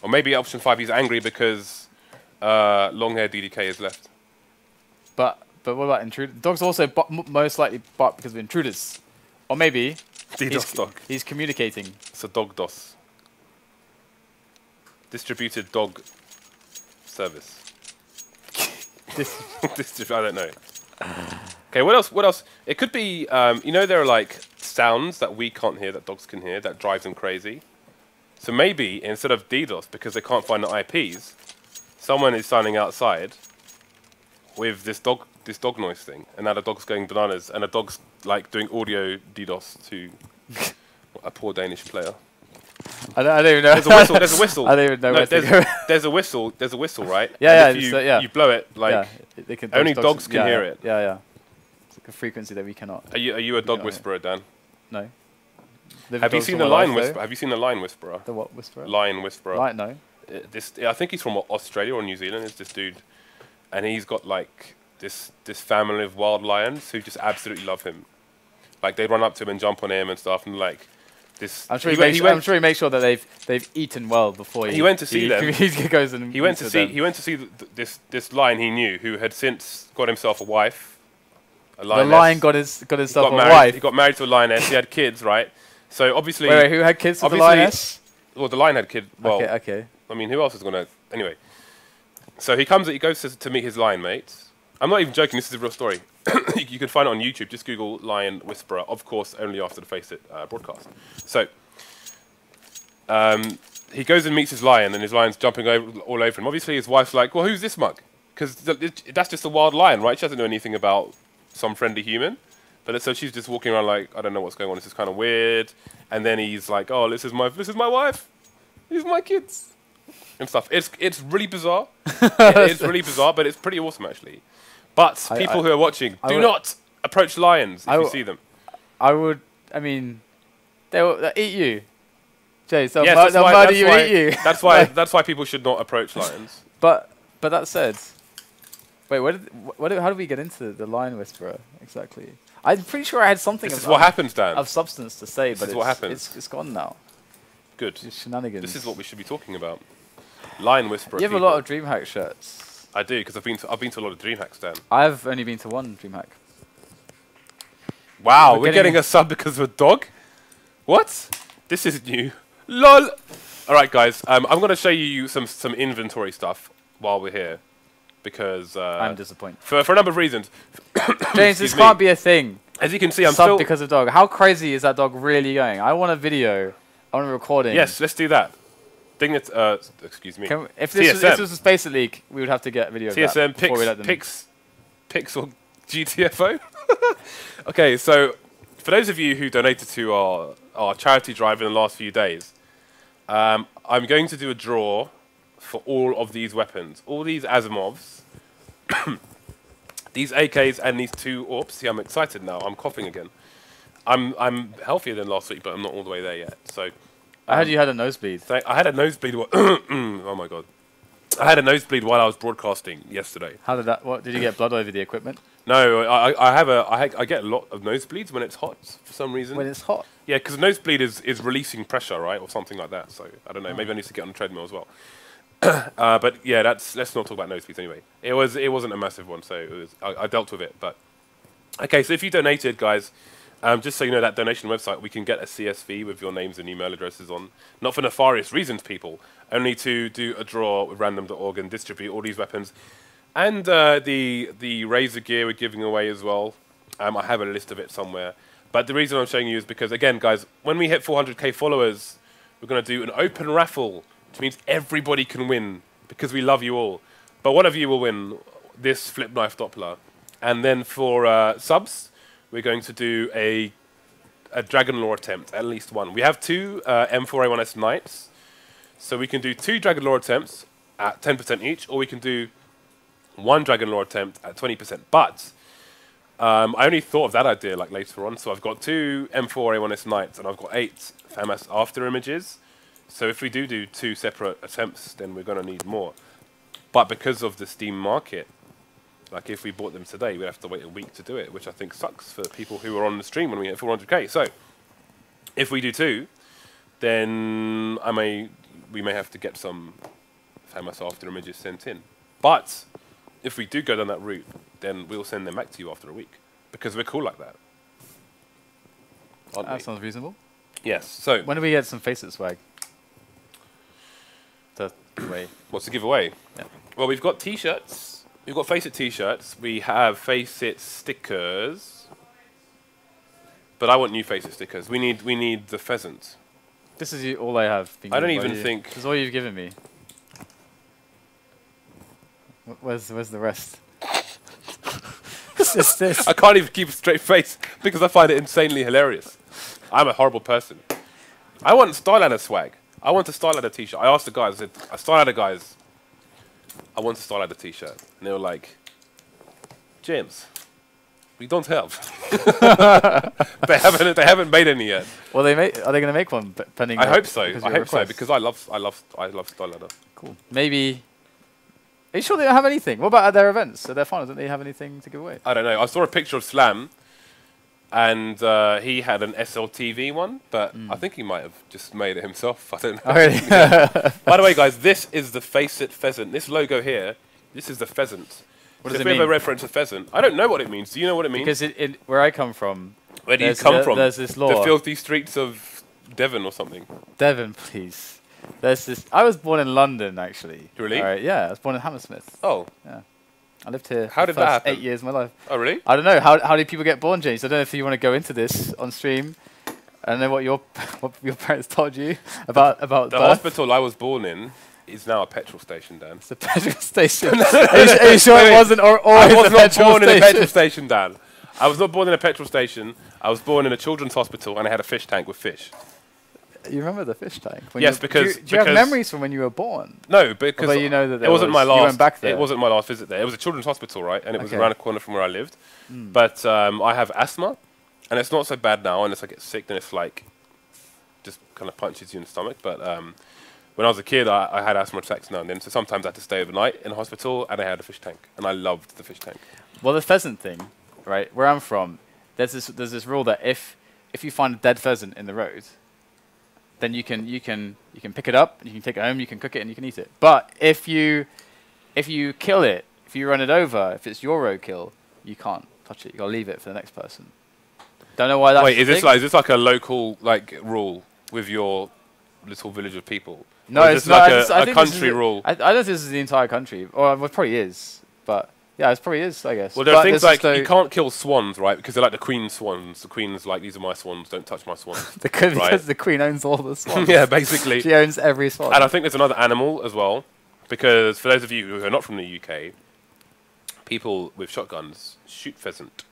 Or maybe option 5 he's angry because long hair DDK is left. But what about intruder? Dog's also most likely barked because of intruders. Or maybe he's communicating. It's a dog DOS. Distributed dog service. I don't know. Okay, what else? What else? It could be, you know, there are like sounds that we can't hear that dogs can hear that drives them crazy. So maybe instead of DDoS, because they can't find the IPs, someone is signing outside with this dog noise thing, and now the dog's going bananas, and the dog's like doing audio DDoS to a poor Danish player. I don't even know. There's a whistle. There's a whistle. I don't even know where to go. there's a whistle, right? Yeah, and if you blow it, like they can, only dogs can hear it. Yeah. It's like a frequency that we cannot. Are you a dog whisperer, Dan? No. Have you seen the Lion Whisperer? Have you seen the Lion Whisperer? The what Whisperer? Lion Whisperer. Right, no. I think he's from Australia or New Zealand. It's this dude, and he's got like this family of wild lions who just absolutely love him. Like they run up to him and jump on him and stuff, and like this. I'm sure he makes sure that they've eaten well before he went to see them. He goes and he went to see this lion he knew who had since got himself a wife. The lion got himself a wife. He got married to a lioness. He had kids, right? So obviously, wait, who had kids with the lioness? Well, the lion had kids. Well, okay. I mean, who else is gonna? Anyway, so he goes to meet his lion mates. I'm not even joking. This is a real story. You can find it on YouTube. Just Google Lion Whisperer. Of course, only after the Face It broadcast. So he goes and meets his lion, and his lion's jumping all over him. Obviously, his wife's like, "Well, who's this mug?" Because that's just a wild lion, right? She doesn't know anything about some friendly human. But so she's just walking around like, I don't know what's going on. This is kind of weird. And then he's like, "Oh, this is my wife. These are my kids," and stuff. It's really bizarre. It's really bizarre, but it's pretty awesome actually. But people who are watching, do not approach lions if you see them. I mean, they'll eat you. Jay, they'll yes, murder you, eat you. That's why people should not approach lions. But that said, wait, how did we get into the Lion Whisperer exactly? I'm pretty sure I had something. This is what happens, Dan. Of substance to say, but it's gone now. Good. It's shenanigans. This is what we should be talking about. Lion Whisperer. You have a lot of DreamHack shirts. I do, because I've been to a lot of DreamHacks, Dan. I've only been to one DreamHack. Wow, we're getting a sub because of a dog? What? This is new. LOL! Alright guys, I'm going to show you some inventory stuff while we're here. Because I'm disappointed. For a number of reasons. James, this can't be a thing. As you can see, I'm sub still because of dog. How crazy is that dog really going? I want a video. I want a recording. Yes, let's do that. Thing that excuse me. If this was a Space League, we would have to get video of TSM that before we let them. Pixel GTFO. Okay, so for those of you who donated to our charity drive in the last few days, I'm going to do a draw for all of these weapons, all these Asimovs, these AKs, and these two AWPs. See, I'm excited now. I'm coughing again. I'm healthier than last week, but I'm not all the way there yet. So I heard you had a nosebleed. I had a nosebleed. Oh my god! I had a nosebleed while I was broadcasting yesterday. How did that? What did you get? Blood over the equipment? No, I get a lot of nosebleeds when it's hot for some reason. When it's hot? Yeah, because a nosebleed is releasing pressure, right, or something like that. So I don't know. Maybe I need to get on the treadmill as well. But yeah, let's not talk about nosebleeds anyway. It wasn't a massive one, so I dealt with it. But okay, so if you donated, guys, just so you know, that donation website, we can get a CSV with your names and email addresses on, not for nefarious reasons, people, only to do a draw with random.org and distribute all these weapons. And the Razor gear we're giving away as well. I have a list of it somewhere. But the reason I'm showing you is because, again, guys, when we hit 400k followers, we're going to do an open raffle, which means everybody can win, because we love you all. But one of you will win this flip knife Doppler. And then for subs, we're going to do a Dragon Lore attempt, at least one. We have two M4A1S Knights, so we can do 2 Dragon Lore attempts at 10% each, or we can do 1 Dragon Lore attempt at 20%. But I only thought of that idea like later on, so I've got 2 M4A1S Knights, and I've got 8 FAMAS after images. So if we do 2 separate attempts, then we're going to need more. But because of the Steam market, like if we bought them today, we'd have to wait a week to do it, which I think sucks for people who are on the stream when we hit 400k. So if we do 2, then we may have to get some FAMAS after images sent in. But if we do go down that route, then we'll send them back to you after a week, because we're cool like that. That sounds reasonable. Yes. So when do we get some Face It swag? To give away. What's to give away? Yeah. Well, we've got T-shirts. We've got Face It T-shirts. We have Face It stickers. But I want new Face It stickers. We need the pheasant. This is all I have. I don't even think. This is all you've given me. Where's the rest? It's just this. I can't even keep a straight face because I find it insanely hilarious. I'm a horrible person. I want StarLander swag. I want a StarLadder t-shirt. I asked the guys, I said, StarLadder guys, I want a StarLadder t-shirt. And they were like, James, we don't have. they haven't made any yet. Well, are they going to make one? Pending. I hope so. I hope so because I love StarLadder. Cool. Maybe. Are you sure they don't have anything? What about at their events? At their finals, don't they have anything to give away? I don't know. I saw a picture of Slam, and he had an SLTV one, but I think he might have just made it himself. I don't know. Oh, really? By the way, guys, this is the Face It pheasant. This logo here, this is the pheasant. What does it we mean? have a reference to pheasant. I don't know what it means. Do you know what it means? Because where I come from... Where do you come from? There's this law. The filthy streets of Devon or something. Devon, please. There's this... I was born in London, actually. Really? Yeah, I was born in Hammersmith. Oh. Yeah. I lived here How did that happen? 8 years of my life. Oh, really? I don't know. How do people get born, James? I don't know if you want to go into this on stream. I don't know what your parents told you about the birth. hospital I was born in is now a petrol station, Dan. It's a petrol station. Are you sure it wasn't I was not born in a petrol station? station, Dan. I was not born in a petrol station. I was born in a children's hospital, and I had a fish tank with fish. You remember the fish tank? Yes, because... Do you have memories from when you were born? No, because you know that it wasn't my last... You went back there. It wasn't my last visit there. It was a children's hospital, right? And it was Okay. around the corner from where I lived. But I have asthma, and it's not so bad now unless I get sick. Then it's like... just kind of punches you in the stomach. But when I was a kid, I had asthma attacks now and then. So sometimes I had to stay overnight in a hospital, and I had a fish tank. And I loved the fish tank. Well, the pheasant thing, right? Where I'm from, there's this rule that if you find a dead pheasant in the road, then you can pick it up and you can take it home, you can cook it and you can eat it. But if you kill it, if you run it over, if it's your roadkill, you can't touch it. You gotta leave it for the next person. Don't know why that's Wait, is this like a local rule with your little village of people? No, or is it's this not. like a country rule. I don't think this is the entire country. Or it probably is, but yeah, it probably is, I guess. Well, there are things like you can't kill swans, right? Because they're like the queen's swans. The queen's like, these are my swans, don't touch my swans. Because the queen owns all the swans. Yeah, basically. She owns every swan. And I think there's another animal as well. Because for those of you who are not from the UK, people with shotguns shoot pheasant.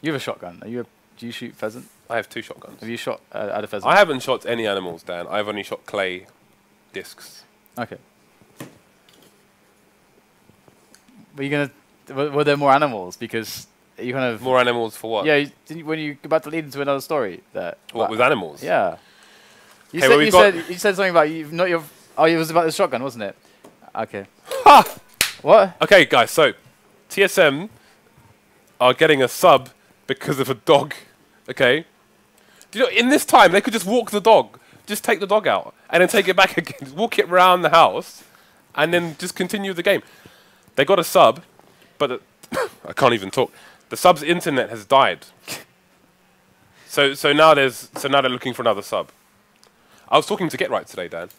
You have a shotgun. Do you shoot pheasant? I have 2 shotguns. Have you shot at a pheasant? I haven't shot any animals, Dan. I've only shot clay discs. Okay. Were there more animals? Because you kind of... More animals for what? Yeah, when you about to lead into another story. What, with animals? Yeah. You said something about you not your... Oh, it was about the shotgun, wasn't it? Okay. Ha! What? Okay, guys, so TSM are getting a sub because of a dog, okay? Do you know, in this time, they could just walk the dog. Just take the dog out and then take it back again. Walk it around the house and then just continue the game. They got a sub, but I can't even talk. The sub's internet has died. So now they're looking for another sub. I was talking to Get Right today, Dan.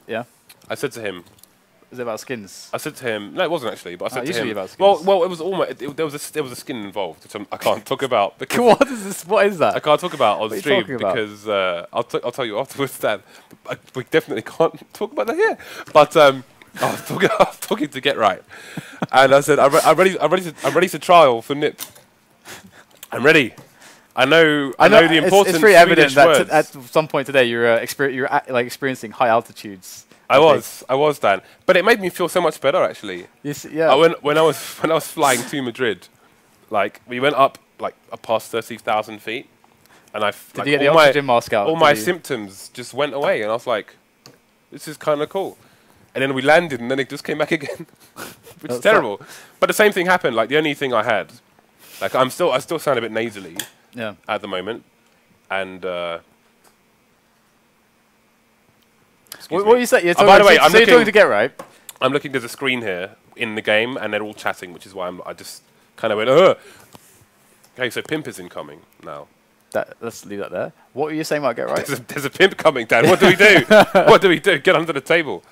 Yeah. I said to him, is it about skins? I said to him, no, it wasn't actually, but I said to him, about skins. well, it was almost, there was a skin involved, which I can't talk about. Because What is this? What is that? I can't talk about on What are you stream talking about? because I'll tell you afterwards, Dan. We definitely can't talk about that here. But I was talking to Get Right, and I said, I'm ready to trial for Nip. I'm ready. I know the important. It's pretty evident words. that at some point today you're experiencing high altitudes. I was, Dan. But it made me feel so much better, actually. Yeah. When I was flying to Madrid, like we went up past 30,000 feet, and Did you get the oxygen mask out? All my symptoms just went away, and I was like, "This is kind of cool." And then we landed, and then it just came back again, which is terrible. But the same thing happened. Like the only thing I had, like I still sound a bit nasally. Yeah. At the moment, and. What you say? By the way, you're talking to Get Right. I'm looking. There's a screen here in the game, and they're all chatting, which is why I just kind of went. Ugh. Okay, so pimp is incoming now. Let's leave that there. What were you saying about Get Right? There's a pimp coming, Dan. What do we do? What do we do? Get under the table.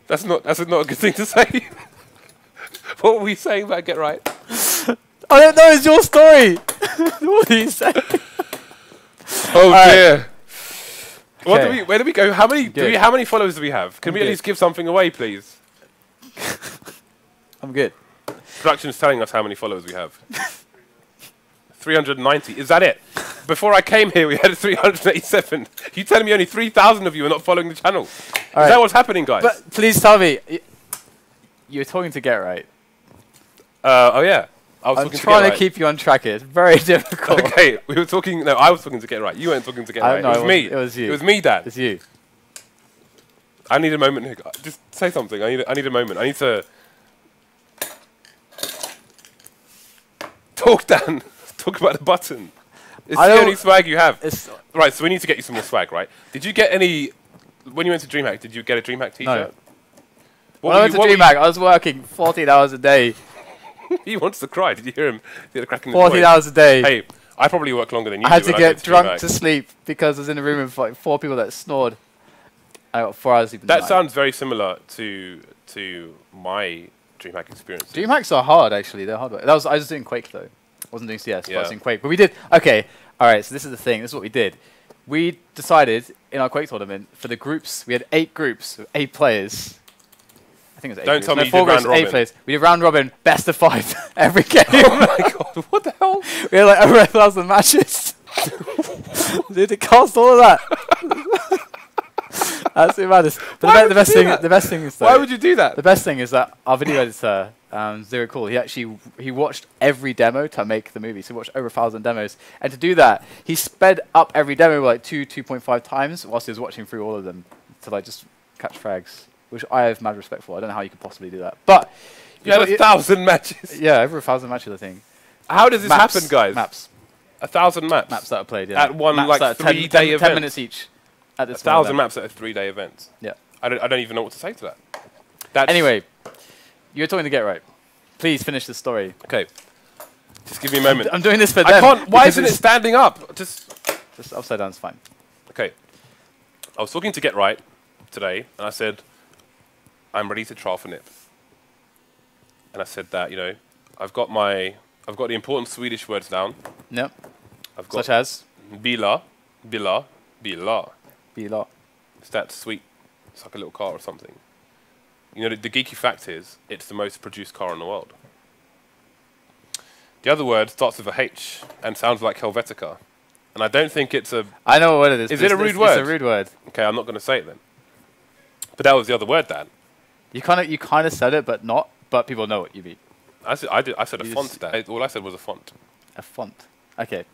That's not a good thing to say. What were we saying about Get Right? I don't know. It's your story. What are you saying? Oh dear. Okay. Where do we go? How many followers do we have? Can we at least give something away, please? I'm good. Production's telling us how many followers we have. 390. Is that it? before I came here, we had 387. You telling me only 3,000 of you are not following the channel? Is that what's happening, guys? But please tell me, you're talking to Get Right. Oh yeah. I'm trying to keep you on track here. It's very difficult. Okay, we were talking. No, I was talking to Get Right. You weren't talking to Get Right. No, it was me. It was you. It was me, Dad. It's you. I need a moment here. Just say something. I need a moment. I need to talk, Dan. Talk about the button. It's the only swag you have. Right, so we need to get you some more swag, right? Did you get any when you went to DreamHack? Did you get a DreamHack T-shirt? No. When I went to DreamHack, I was working 14 hours a day. He wants to cry. Did you hear him? He had a crack in his 14 hours a day. Hey, I probably work longer than you. I had to get drunk to sleep because I was in a room with like 4 people that snored. I got 4 hours sleep. That sounds very similar to my DreamHack experience. DreamHacks are hard, actually. They're hard. I was doing Quake though. I wasn't doing CS, but I was doing Quake. But we did. Okay. All right. So this is the thing. This is what we did. We decided in our Quake tournament for the groups. We had 8 groups with 8 players. I think it was 8. Don't tell me you 4 did groups, round robin. 8 players. We did round robin, best of 5 every game. Oh my god! What the hell? We had like over 1,000 matches. Dude, it cost all of that. That's madness. But the best thing is though, why would you do that? The best thing is that our video editor, Zero Cool, he watched every demo to make the movie. So he watched over 1,000 demos, and to do that, he sped up every demo like 2.5 times whilst he was watching through all of them to like just catch frags, which I have mad respect for. I don't know how you could possibly do that, but you had 1,000 matches. Yeah, over 1,000 matches, I think. How does this happen, guys? Maps. 1,000 maps. Maps that are played. Yeah. At one like 3-day event. 10 minutes each. At this 1,000 maps at a 3-day event. Yeah. I don't even know what to say to that. Anyway, you're talking to Get Right. Please finish the story. Okay. Just give me a moment. I'm doing this for them. I can't. Why isn't it standing up? Just upside down is fine. Okay. I was talking to Get Right today, and I said, I'm ready to trial for NIP. And I said that, you know, I've got the important Swedish words down. Yep. I've got such as bila, bila, bila. Bila. It's that sweet. It's like a little car or something. You know, the geeky fact is, it's the most produced car in the world. The other word starts with a H and sounds like Helvetica. And I don't think it's a... I know what it is. Is it a rude word? It's a rude word. Okay, I'm not going to say it then. But that was the other word, Dan. You kind of said it, but not. But people know what you mean. I said a font, Dan. All I said was a font. A font. Okay.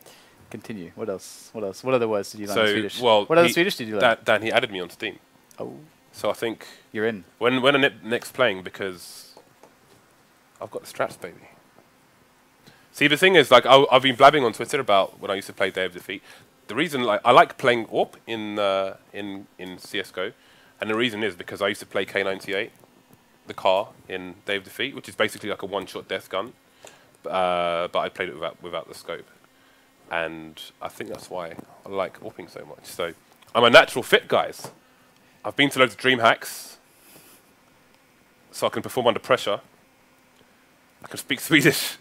Continue. What else? What else? What other words did you learn in Swedish? Well, what other Swedish did you learn? Dan, he added me on Steam. Oh. So I think... You're in. When are Nick's playing, because I've got the straps, baby. See, the thing is, like, I've been blabbing on Twitter about when I used to play Day of Defeat. The reason, like, I like playing AWP in CSGO, and the reason is because I used to play K98, the car in Day of Defeat, which is basically like a one-shot death gun, but I played it without the scope, and I think that's why I like AWPing so much. So I'm a natural fit, guys. I've been to loads of DreamHacks, so I can perform under pressure. I can speak Swedish.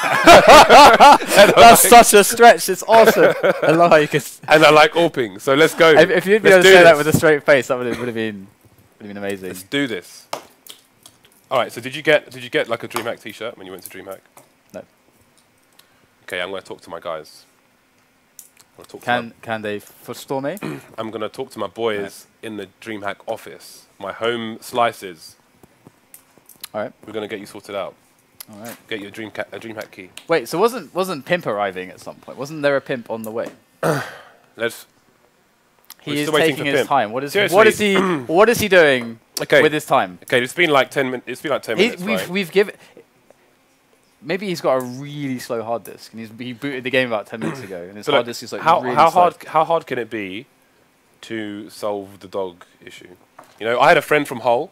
That's such a stretch. It's awesome. I love how you can. And I like AWPing, so let's go. If you'd be able to say that with a straight face, that would have been amazing. Let's do this. All right. So did you get like a DreamHack T-shirt when you went to DreamHack? No. Okay, I'm going to talk to my guys. Can they forestall me? I'm going to talk to my boys in the DreamHack office, my home slices. All right. We're going to get you sorted out. All right. Get you a DreamHack key. Wait, so wasn't Pimp arriving at some point? Wasn't there a Pimp on the way? He is taking his time. What is he doing with his time? Okay, it's been like 10 minutes. It's been like 10 minutes. We've given. Maybe he's got a really slow hard disk, and he booted the game about 10 minutes ago, and his hard disk is like really slow. How hard can it be to solve the dog issue? You know, I had a friend from Hull,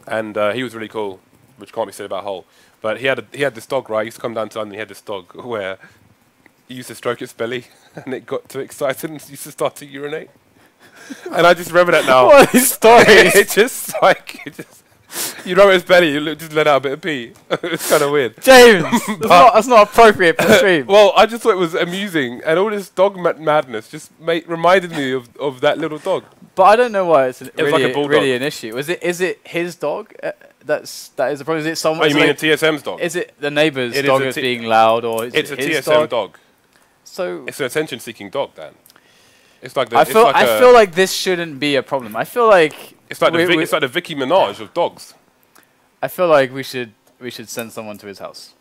and he was really cool, which can't be said about Hull. But he had this dog, right? He used to come down to London. He had this dog where he used to stroke its belly, and it got too excited and used to start to urinate. And I just remember that now. What is stories? You rub its belly, you just let out a bit of pee. It's kind of weird. James, that's not appropriate for the stream. Well, I just thought it was amusing, and all this dog madness just reminded me of that little dog. But I don't know why it's really an issue. Is it his dog? That is the problem. Is it someone? Oh, you mean a TSM's dog? Is it the neighbour's dog that's being loud, or is it's it a his TSM dog? So it's an attention-seeking dog, Dan. It's like I feel like this shouldn't be a problem. I feel like it's like the Vicky Minaj of dogs. I feel like we should send someone to his house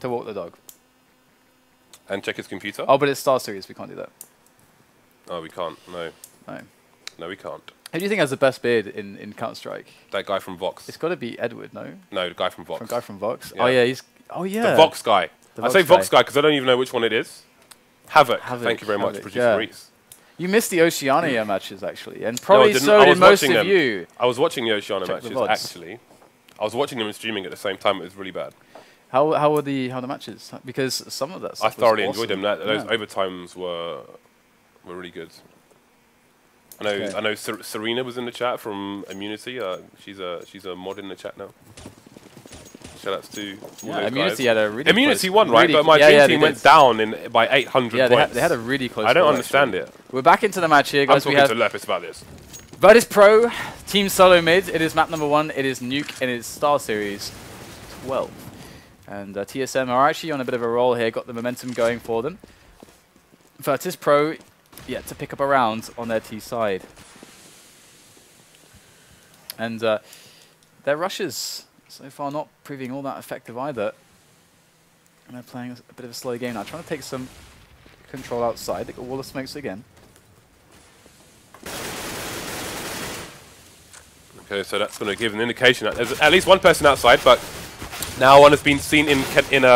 to walk the dog and check his computer. Oh, but it's StarSeries. We can't do that. Oh, we can't. No. No. No, we can't. Who do you think has the best beard in Counter-Strike? That guy from Vox. It's got to be Edward, no? No, the guy from Vox. The guy from Vox. Yeah. Oh yeah, he's. Oh yeah. The Vox guy. I say Vox guy because I don't even know which one it is. Havoc. Thank you very much, producer Reedtz. You missed the Oceania matches actually, and probably so did most of you. I was watching the Oceania matches actually. I was watching them and streaming at the same time. It was really bad. How were the matches? Because some of that stuff I thoroughly was enjoyed them. Those overtimes were really good. I know Serena was in the chat from Immunity. She's a mod in the chat now. Shoutouts to Immunity had a really Immunity won, right? But my dream team went down by 800 points. They had a really close. I don't understand it. We're back into the match here, guys. I'm talking to Lepis about this. VirtusPro, Team Solo Mid. It is map number 1. It is Nuke, and it is StarSeries 12. And TSM are actually on a bit of a roll here. Got the momentum going for them. VirtusPro yet to pick up a round on their T side. And their rushes so far not proving all that effective either. And they're playing a bit of a slow game now. Trying to take some control outside. They got wall of smokes again. Okay, so that's going to give an indication that there's at least one person outside, but now one has been seen in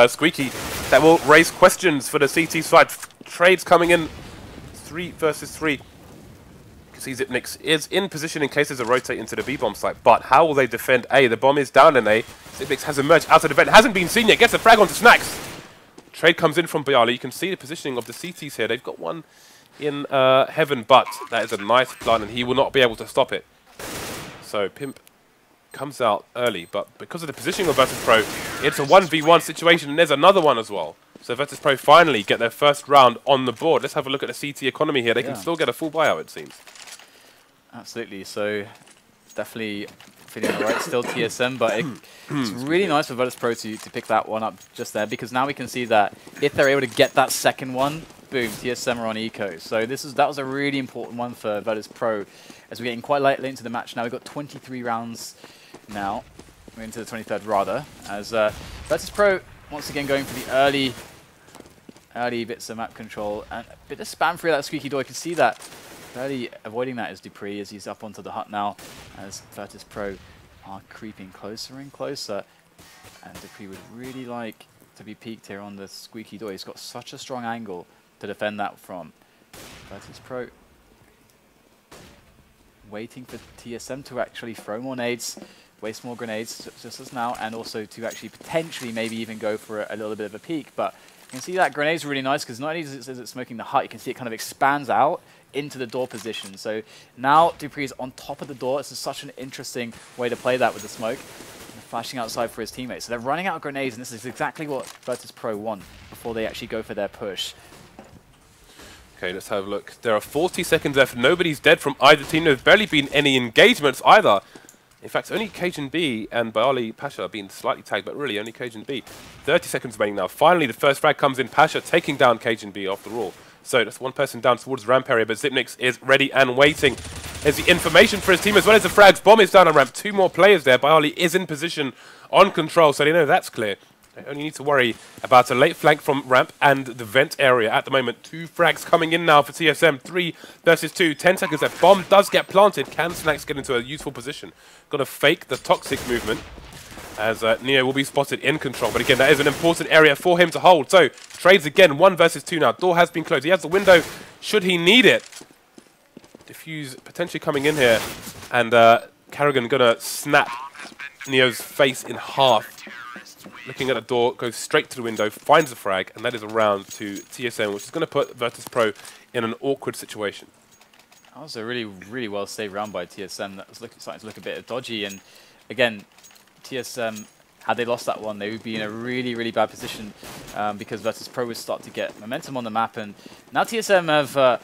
Squeaky that will raise questions for the CT side. Trades coming in 3 versus 3. You can see Zipnix is in position in case there's a rotate into the B-bomb site, but how will they defend A? The bomb is down in A. Zipnix has emerged out of the vent, hasn't been seen yet, gets a frag onto Snax. Trade comes in from Byali. You can see the positioning of the CTs here. They've got one in heaven, but that is a nice plant and he will not be able to stop it. So Pimp comes out early, but because of the positioning of VirtusPro, it's a 1v1 situation, and there's another one as well. So VirtusPro finally get their first round on the board. Let's have a look at the CT economy here. They can still get a full buyout, it seems. Absolutely. So definitely feeling all right. Still TSM, but it's really nice for VirtusPro to pick that one up just there, because now we can see that if they're able to get that second one, boom, TSM are on eco. So that was a really important one for VirtusPro as we're getting quite late into the match now. We've got 23 rounds now. We're into the 23rd rather, as VirtusPro once again going for the early bits of map control and a bit of spam through that squeaky door. You can see that barely avoiding that is dupreeh as he's up onto the hut now, as VirtusPro are creeping closer and closer, and dupreeh would really like to be peeked here on the squeaky door. He's got such a strong angle to defend that from. VirtusPro waiting for TSM to actually throw more nades, waste more grenades just as now, and also to actually potentially maybe even go for a little bit of a peek. But you can see that grenade's really nice because not only is it smoking the hut, you can see it kind of expands out into the door position. So now dupreeh is on top of the door. This is such an interesting way to play that with the smoke. And flashing outside for his teammates. So they're running out of grenades, and this is exactly what VirtusPro want before they actually go for their push. Okay, let's have a look. There are 40 seconds left. Nobody's dead from either team. There's barely been any engagements either. In fact, only cajunb and Byali Pasha are being slightly tagged, but really only cajunb. 30 seconds remaining now. Finally, the first frag comes in. Pasha taking down cajunb after all. So that's one person down towards ramp area, but Zipnix is ready and waiting. There's the information for his team as well as the frags. Bomb is down on ramp. 2 more players there. Byali is in position on control, so they know that's clear. They only need to worry about a late flank from ramp and the vent area at the moment. 2 frags coming in now for TSM. 3 versus 2. 10 seconds left. Bomb does get planted. Can Snax get into a useful position? Got to fake the toxic movement as Neo will be spotted in control. But again, that is an important area for him to hold. So trades again. 1 versus 2 now. Door has been closed. He has the window should he need it. Diffuse potentially coming in here. And karrigan going to snap Neo's face in half. Looking at the door, goes straight to the window, finds the frag, and that is a round to TSM, which is going to put VirtusPro in an awkward situation. That was a really, really well saved round by TSM. That was starting to look a bit dodgy. And again, TSM, had they lost that one, they would be in a really, really bad position because VirtusPro would start to get momentum on the map. And now TSM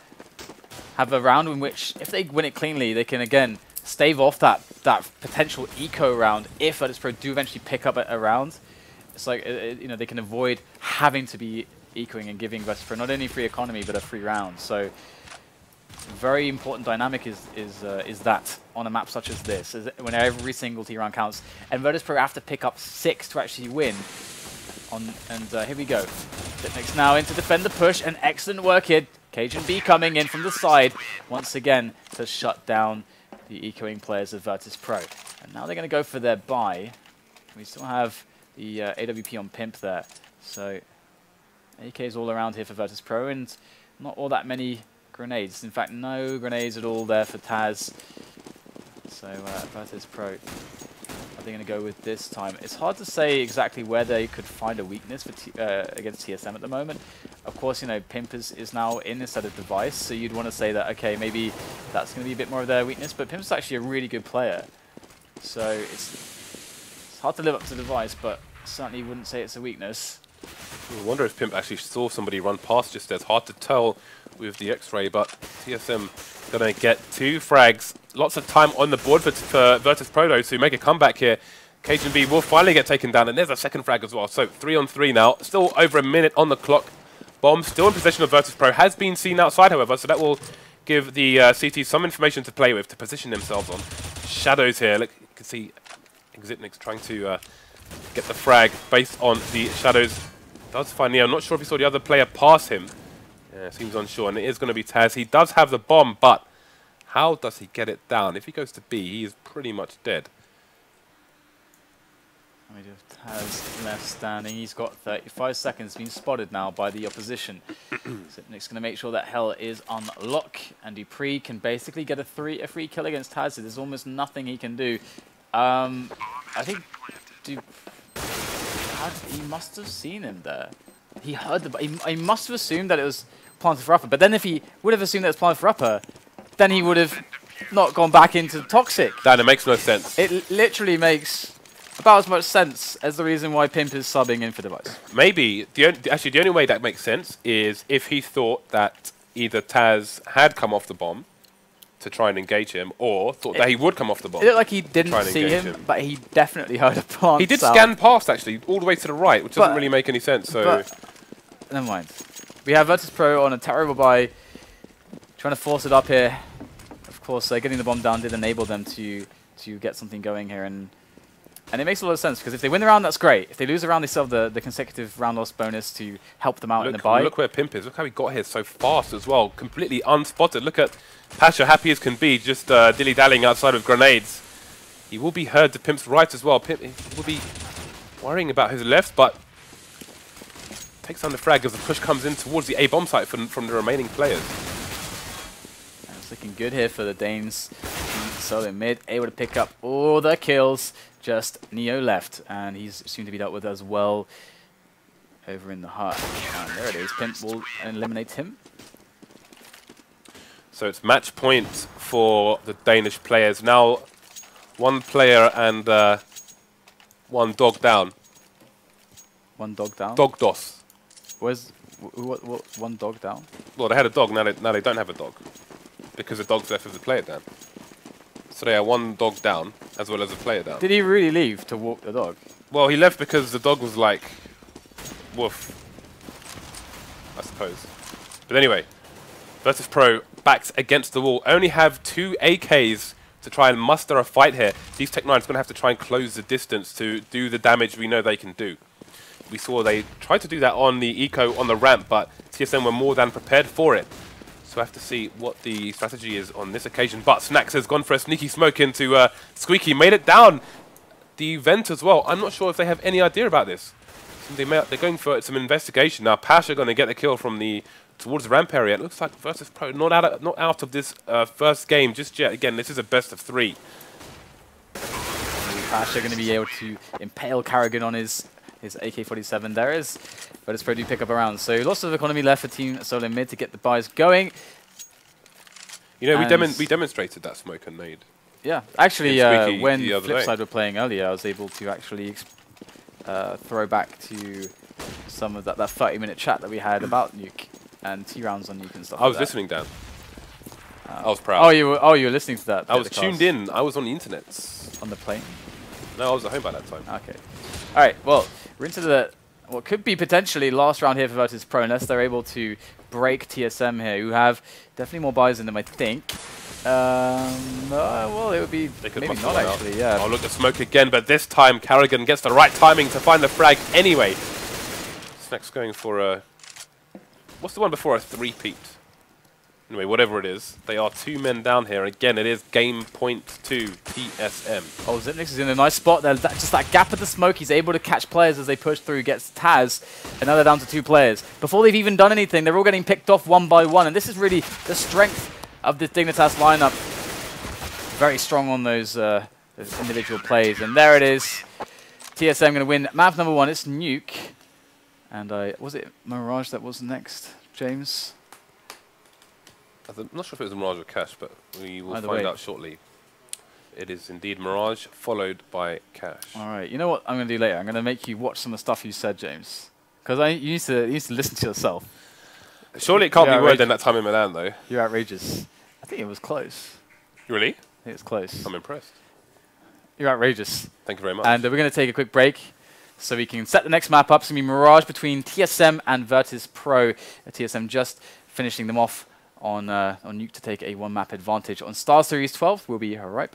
have a round in which, if they win it cleanly, they can again stave off that potential eco round if VirtusPro do eventually pick up a round. It's like, you know, they can avoid having to be ecoing and giving VirtusPro not only free economy but a free round. So very important dynamic is that on a map such as this, is when every single T round counts, and VirtusPro have to pick up 6 to actually win. Here we go. Snax now in to defend the push, and excellent work here. cajunb coming in from the side once again to shut down the ecoing players of VirtusPro. And now they're going to go for their buy. We still have the AWP on Pimp there. So AKs all around here for VirtusPro, and not all that many grenades. In fact, no grenades at all there for TaZ. So VirtusPro, are they going to go with this time? It's hard to say exactly where they could find a weakness for against TSM at the moment. Of course, you know, Pimp is now in instead of Device, so you'd want to say that, okay, maybe that's going to be a bit more of their weakness, but Pimp's actually a really good player. So it's hard to live up to Device, but certainly wouldn't say it's a weakness. I wonder if Pimp actually saw somebody run past just there. It's hard to tell with the X-ray, but TSM going to get 2 frags. Lots of time on the board for VirtusPro though to make a comeback here. cajunb will finally get taken down, and there's a second frag as well. So 3 on 3 now. Still over a minute on the clock. Bomb still in possession of VirtusPro. Has been seen outside, however, so that will give the CT some information to play with to position themselves on. Shadows here. Look, you can see XII trying to get the frag based on the shadows. Does find Neo. I'm not sure if he saw the other player pass him. Yeah, seems unsure, and it is going to be TaZ. He does have the bomb, but how does he get it down? If he goes to B, he is pretty much dead. We do have TaZ left standing. He's got 35 seconds, been spotted now by the opposition. XII's going to make sure that hell is on lock, and dupreeh can basically get a free kill against TaZ. There's almost nothing he can do. I think he must have seen him there. He heard he must have assumed that it was planted for upper, but then if he would have assumed that it was planted for upper, then he would have not gone back into Toxic. Dan, it makes no sense. It literally makes about as much sense as the reason why Pimp is subbing in for Device. Maybe. Actually, the only way that makes sense is if he thought that either TaZ had come off the bomb to try and engage him, or thought that he would come off the bomb. It looked like he didn't see him, but he definitely heard a plant. He did scan past, actually, all the way to the right, which doesn't really make any sense. So never mind. We have VirtusPro on a terrible buy, trying to force it up here. Of course, getting the bomb down did enable them to get something going here, and it makes a lot of sense, because if they win the round, that's great. If they lose the round, they still have the consecutive round loss bonus to help them out in the buy. Look where Pimp is. Look how he got here so fast as well. Completely unspotted. Look at Pasha, happy as can be, just dilly-dallying outside of grenades. He will be heard to Pimp's right as well. Pimp will be worrying about his left, but takes down the frag as the push comes in towards the A-bomb site from the remaining players. And it's looking good here for the Danes. Solo mid, able to pick up all the kills. Just Neo left, and he's soon to be dealt with as well over in the heart. And there it is. Pimp will eliminate him. So it's match point for the Danish players. Now 1 player and 1 dog down. 1 dog down? Dog dos. Where's what 1 dog down? Well, they had a dog, now they don't have a dog. Because the dog's left with the player down. So they are 1 dog down, as well as a player down. Did he really leave to walk the dog? Well, he left because the dog was like, woof, I suppose. But anyway, VirtusPro backed against the wall. Only have 2 AKs to try and muster a fight here. These Tech 9s are going to have to try and close the distance to do the damage we know they can do. We saw they tried to do that on the eco on the ramp, but TSM were more than prepared for it. So I have to see what the strategy is on this occasion. But Snax has gone for a sneaky smoke into Squeaky. Made it down the vent as well. I'm not sure if they have any idea about this. They're going for some investigation. Now Pasha going to get the kill from towards the ramp area. It looks like VirtusPro not out of this first game just yet. Again, this is a best of 3. Pasha going to be able to impale karrigan on his AK-47. There is VirtusPro do pick up a round. So lots of economy left for Team Solo mid to get the buys going. You know, we demonstrated that smoke and nade. Yeah, actually, when Flipside were playing earlier, I was able to actually throw back to some of that 30-minute chat that we had about Nuke and T-rounds on Nuke and stuff. I was listening, Dan. I was proud. Oh, you were listening to that. I was tuned in. I was on the internet. On the plane? No, I was at home by that time. Okay. All right. Well, we're into the what could be potentially last round here for VirtusPro, unless they're able to break TSM here, who have definitely more buys in them, I think. Well, it would be maybe not actually, yeah. Oh, look at smoke again, but this time karrigan gets the right timing to find the frag anyway. Snax going for a... What's the one before a three-peat? Anyway, whatever it is, they are 2 men down here. Again, it is game point to TSM. Oh, Xyp9x is in a nice spot there. Just that gap of the smoke, he's able to catch players as they push through, gets TaZ, and now they're down to 2 players. Before they've even done anything, they're all getting picked off one by one, and this is really the strength of this Dignitas lineup. Very strong on those individual plays, and there it is. TSM going to win map number 1. It's Nuke, and was it Mirage that was next, James? I'm not sure if it was Mirage or Cash, but we will find out shortly. It is indeed Mirage, followed by Cash. All right, you know what I'm going to do later? I'm going to make you watch some of the stuff you said, James, because you used to listen to yourself. Surely it can't be worse than that time in Milan, though. You're outrageous. I think it was close. Really? I think it's close. I'm impressed. You're outrageous. Thank you very much. And we're going to take a quick break so we can set the next map up. It's going to be Mirage between TSM and VirtusPro. TSM just finishing them off on Nuke to take a 1-map advantage on StarSeries XII. We'll be right back.